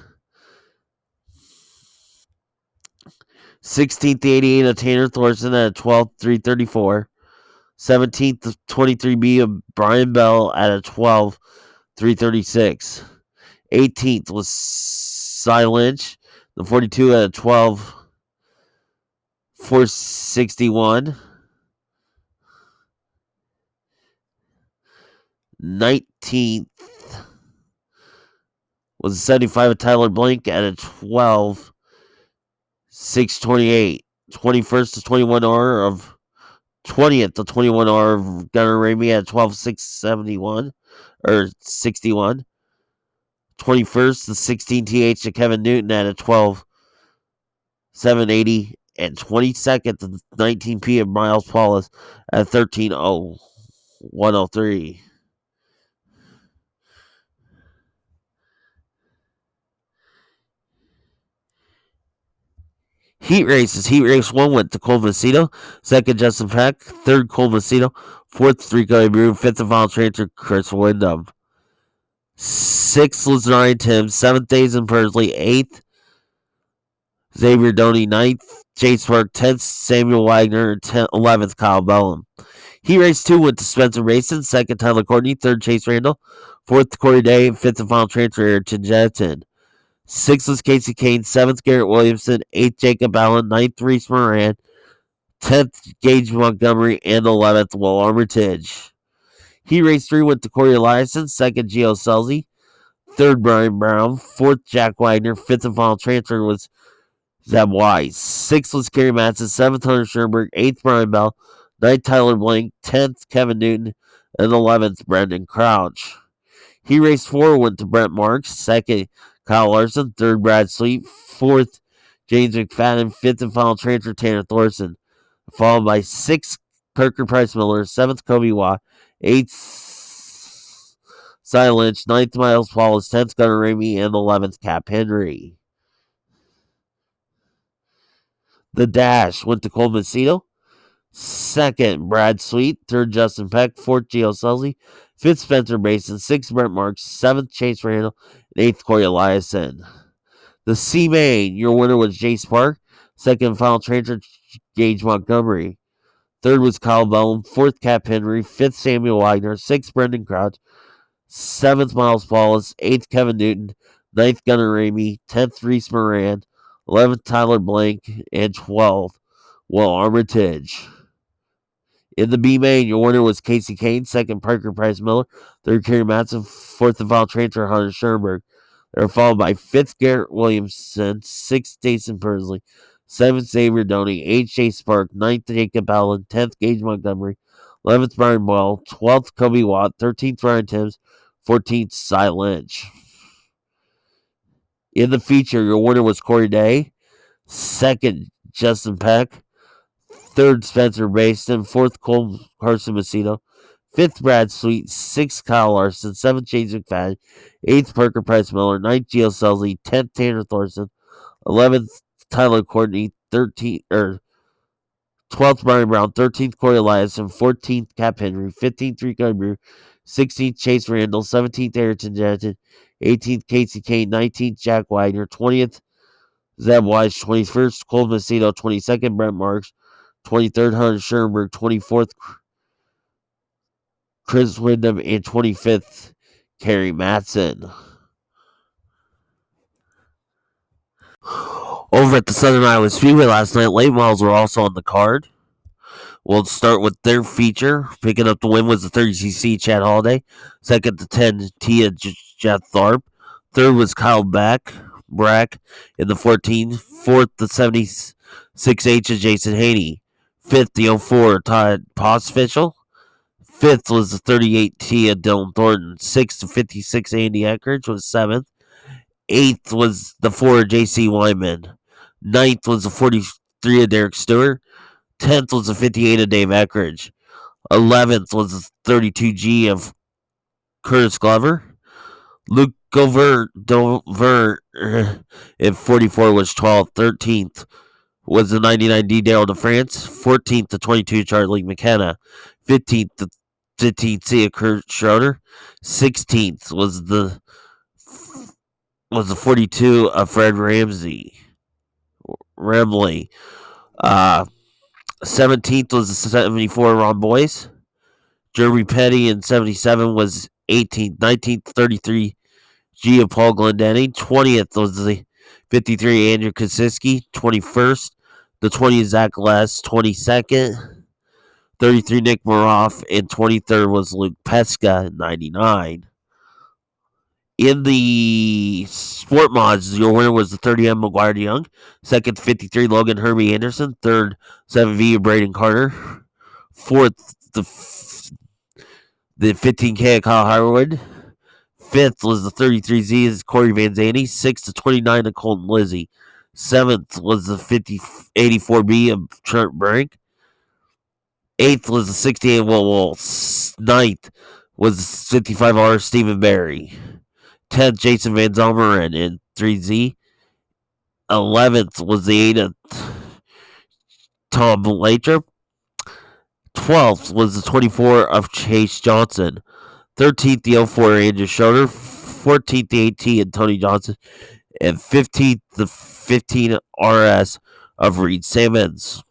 16th, the 88 of Tanner Thorson at 12,334. 17th, the 23B of Brian Bell at 12,336. 18th was Cy Lynch, the 42 at 12,461. 19th was the 75 of Tyler Blank at 12,600. 6:28. 21st to 21R of 20th to 21R of Gunnar Ramey at 12.671 or 61. 21st to 16th to Kevin Newton at a 12.780. And 22nd to 19P of Miles Paulus at 13.0103. Heat races. Heat race 1 went to Cole Macedo. Second, Justin Peck. Third, Cole Macedo. Fourth, Rico Abreu. Fifth, and final transfer, Chris Wyndham. Sixth was Ryan Tim. Seventh, Jason Persley. Eighth, Xavier Doney. Ninth, Chase Park. 10th, Samuel Wagner. 11th, Kyle Bellum. Heat race 2 went to Spencer Mason. Second, Tyler Courtney. Third, Chase Randall. Fourth, Corey Day. Fifth, and final transfer, Ayrton Jetson. 6th was Casey Kane. 7th, Garrett Williamson. 8th, Jacob Allen. 9th, Reese Moran. 10th, Gage Montgomery. And 11th, Will Armitage. Heat race 3 went to Corey Eliason. 2nd, Gio Selzy. 3rd, Brian Brown. 4th, Jack Wagner. 5th and final transfer was Zeb Wise. 6th was Kerry Matson. 7th, Hunter Schoenberg. 8th, Brian Bell. 9th, Tyler Blank. 10th, Kevin Newton. And 11th, Brendan Crouch. Heat race 4 went to Brent Marks. 2nd, Kyle Larson. 3rd, Brad Sweet. 4th, James McFadden. 5th and final transfer, Tanner Thorson. Followed by 6th, Parker Price Miller. 7th, Kobe Watt. 8th, Cy Lynch. 9th, Miles Paulus. 10th, Gunnar Ramey. And 11th, Cap Henry. The Dash went to Cole Macedo. 2nd, Brad Sweet. 3rd, Justin Peck. 4th, Gio Selzy. 5th, Spencer Mason. 6th, Brent Marks. 7th, Chase Randall. And 8th, Corey Eliason. The C-Main, your winner was Jace Park. 2nd, final transfer, Gage Montgomery. 3rd was Kyle Bellum. 4th, Cap Henry. 5th, Samuel Wagner. 6th, Brendan Crouch. 7th, Miles Paulus. 8th, Kevin Newton. 9th, Gunnar Ramey. 10th, Reese Moran. 11th, Tyler Blank. And 12th, Will Armitage. In the B main, your winner was Casey Kane. 2nd, Parker Price Miller. 3rd, Kerry Matson. 4th and final transfer, Hunter Schoenberg. They were followed by 5th, Garrett Williamson. 6th, Jason Persley. 7th, Xavier Doney. 8th, Chase Park. 9th, Jacob Allen. 10th, Gage Montgomery. 11th, Brian Boyle. 12th, Kobe Watt. 13th, Ryan Timms. 14th, Cy Lynch. In the feature, your winner was Corey Day. 2nd, Justin Peck. 3rd, Spencer Mason. 4th, Cole Carson Macedo. 5th, Brad Sweet. 6th, Kyle Larson. 7th, James McFadden. 8th, Parker Price Miller. 9th, Gio Selzy. 10th, Tanner Thorson. 11th, Tyler Courtney. 12th, Brian Brown. 13th, Corey Eliason. 14th, Cap Henry. 15th, Rico Abreu. 16th, Chase Randall. 17th, Ayrton Jetson. 18th, Casey Kane. 19th, Jack Wagner. 20th, Zeb Wise. 21st, Cole Macedo. 22nd, Brent Marks. 23rd, Hunter Schoenberg. 24th, Chris Wyndham. And 25th, Kerry Matson. Over at the Southern Iowa Speedway last night, late models were also on the card. We'll start with their feature. Picking up the win was the 30cc Chad Holiday. 2nd to 10, Tia Jeff Tharp. 3rd was Kyle Brack in the 14. 4th, the 76H of Jason Haney. 5th, the 04, Todd Postfishel. 5th was the 38T of Dylan Thornton. 6th to 56, Andy Eckridge was 7th. 8th was the 4 of J.C. Wyman. 9th was the 43 of Derek Stewart. 10th was the 58 of Dave Eckridge. 11th was the 32G of Curtis Glover. Luke Dover at 44 was 12th. 13th was the 99D Daryl DeFrance. 14th to 22 Charlie McKenna. 15th to 15C of Kurt Schroeder. 16th was the 42 of Fred Remley. 17th was the 74 Ron Boyce. Jeremy Petty in 77 was 18th. 19th, 33 G of Paul Glendenning. 20th was the 53 Andrew Kosiski. 21st, the 20 Zach Les. 22nd, 33 Nick Moroff. And 23rd was Luke Pesca, 99. In the sport mods, your winner was the 30M McGuire DeYoung. Second, 53 Logan Herbie Anderson. Third, 7V Braden Carter. Fourth, the 15K of Kyle Harwood. Fifth was the 33Z is Corey Van Zandt. Sixth, the 29 of Colton Lizzie. Seventh was the 84B of Trent Brink. Eighth was the 68 Will. Ninth was the 55R Stephen Barry. 10th, Jason Van Zomeren in 3Z. 11th was the 8 of Tom Lathrop. 12th was the 24 of Chase Johnson. 13th, the 04 Andrew Schroeder. 14th, the 18 and Tony Johnson. And 15th, the 15 RS of Reed Simmons.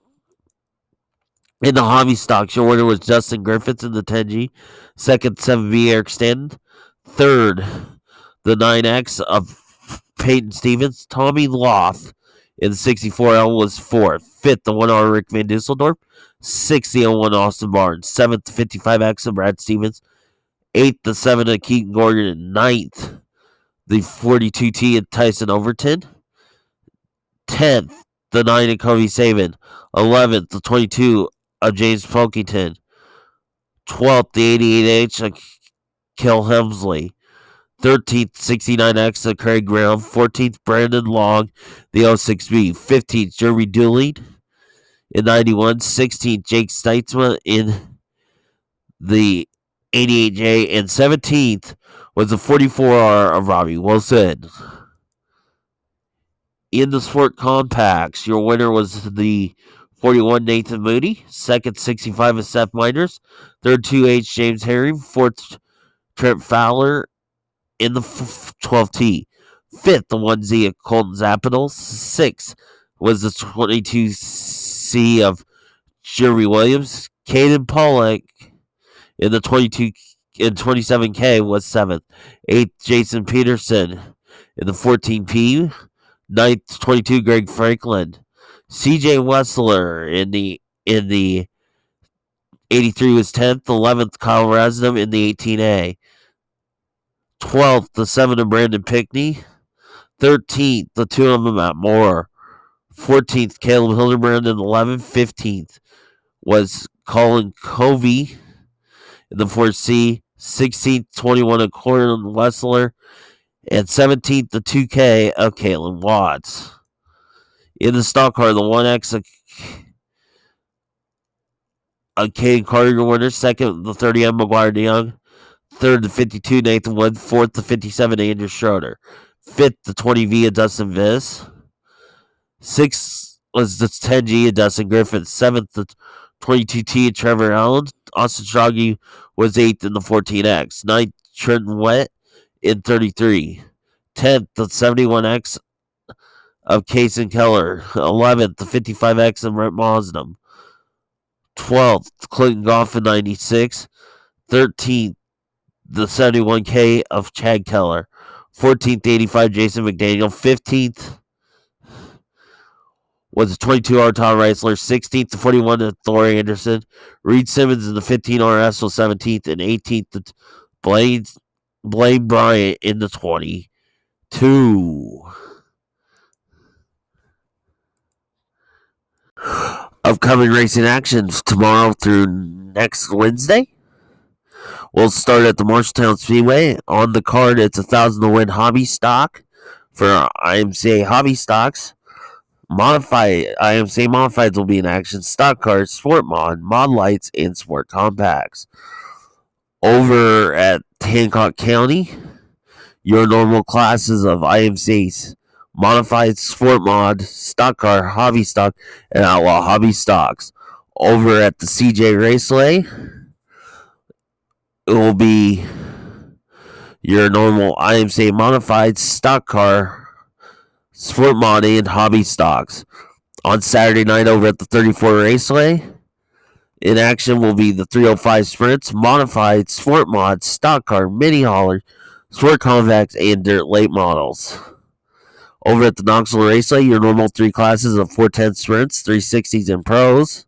In the hobby stocks, your winner was Justin Griffiths in the 10G. Second, 7B Eric Stanton. Third, the 9X of Peyton Stevens. Tommy Loth in the 64L was fourth. Fifth, the 1R Rick Van Dusseldorp. Sixth, the 01 Austin Barnes. Seventh, the 55X of Brad Stevens. Eighth, the 7 of Keaton Gordon. And ninth, the 42T of Tyson Overton. 10th, the 9 of Kobe Saban. 11th, the 22 of James Pilkington. 12th, the 88H of Kel Hemsley. 13th, 69X of Craig Graham. 14th, Brandon Long, the 06B. 15th, Jeremy Dooley in 91. 16th, Jake Steitzma in the 88J. And 17th was the 44R of Robbie Wilson. In the Sport Compacts, your winner was the 41 Nathan Moody. Second, 65 of Seth Miners. Third, 2H James Herring. Fourth, Trent Fowler in the 12T. Fifth, the 1Z of Colton Zapital. Sixth was the 22C of Jeremy Williams. Caden Pollock in the 22 and 27K was seventh. Eighth, Jason Peterson in the 14P. Ninth, 22, Greg Franklin. CJ Wessler in the 83 was 10th. 11th, Kyle Rasnam in the 18A. 12th, the 7 of Brandon Pickney. 13th, the 2 of them Matt Moore. 14th, Caleb Hildebrand in 11. 15th was Colin Covey in the 4C. 16th, 21 of Corin Wessler. And 17th, the 2K of Caitlin Watts. In the stock car, the 1X of Caden Carter winner. Second, the 30M McGuire DeYoung. Third, the 52 Nathan Wood. Fourth, the 57 Andrew Schroeder. Fifth, the 20V of Dustin Viss. Sixth was the 10G of Dustin Griffin. Seventh, the 22T of Trevor Allen. Austin Stragi was eighth in the 14X. Ninth, Trenton Wett in 33. 10th, the 71X of Kason Keller. 11th, the 55X of Brent Mosnam. 12th, Clinton Goff in 96. 13th, the 71K of Chad Keller. 14th, 85 Jason McDaniel. 15th was the 22R Todd Reisler. 16th, the 41 of Thor Anderson. Reed Simmons in the 15RS was 17th. And 18th, the Blaine Bryant in the 22. Upcoming racing actions tomorrow through next Wednesday. We'll start at the Marshalltown Speedway. On the card, it's 1,000 to win hobby stock for IMCA hobby stocks. IMCA modifieds will be in action. Stock cars, sport mod lights, and sport compacts. Over at Hancock County, your normal classes of IMCA's modified, sport mod, stock car, hobby stock, and outlaw hobby stocks. Over at the CJ Raceway, it will be your normal IMCA modified, stock car, sport mod, and hobby stocks. On Saturday night over at the 34 Raceway, in action will be the 305 Sprints, modified, sport mod, stock car, mini hauler, sport compacts, and dirt late models. Over at the Knoxville Raceway, your normal three classes of 410 Sprints, 360s, and Pros.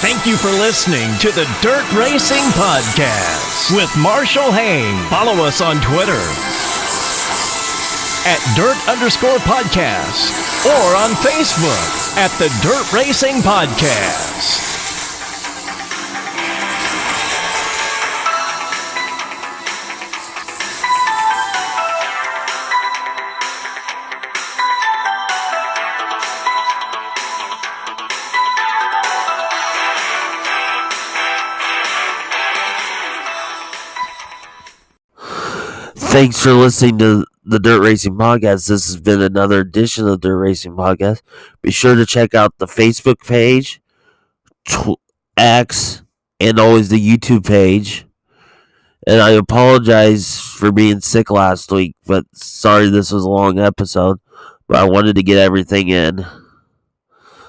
Thank you for listening to the Dirt Racing Podcast with Marshall Hain. Follow us on Twitter at Dirt_Podcast or on Facebook at the Dirt Racing Podcast. Thanks for listening to the Dirt Racing Podcast. This has been another edition of the Dirt Racing Podcast. Be sure to check out the Facebook page, X, and always the YouTube page. And I apologize for being sick last week, but sorry this was a long episode, but I wanted to get everything in.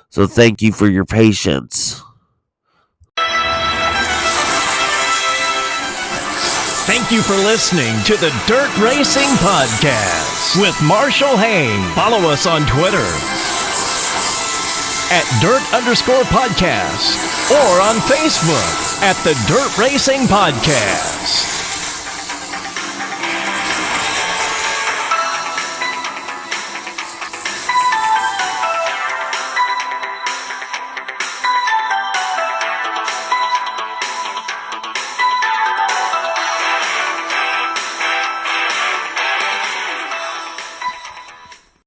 So thank you for your patience. Thank you for listening to the Dirt Racing Podcast with Marshall Hain. Follow us on Twitter at Dirt_Podcast or on Facebook at the Dirt Racing Podcast.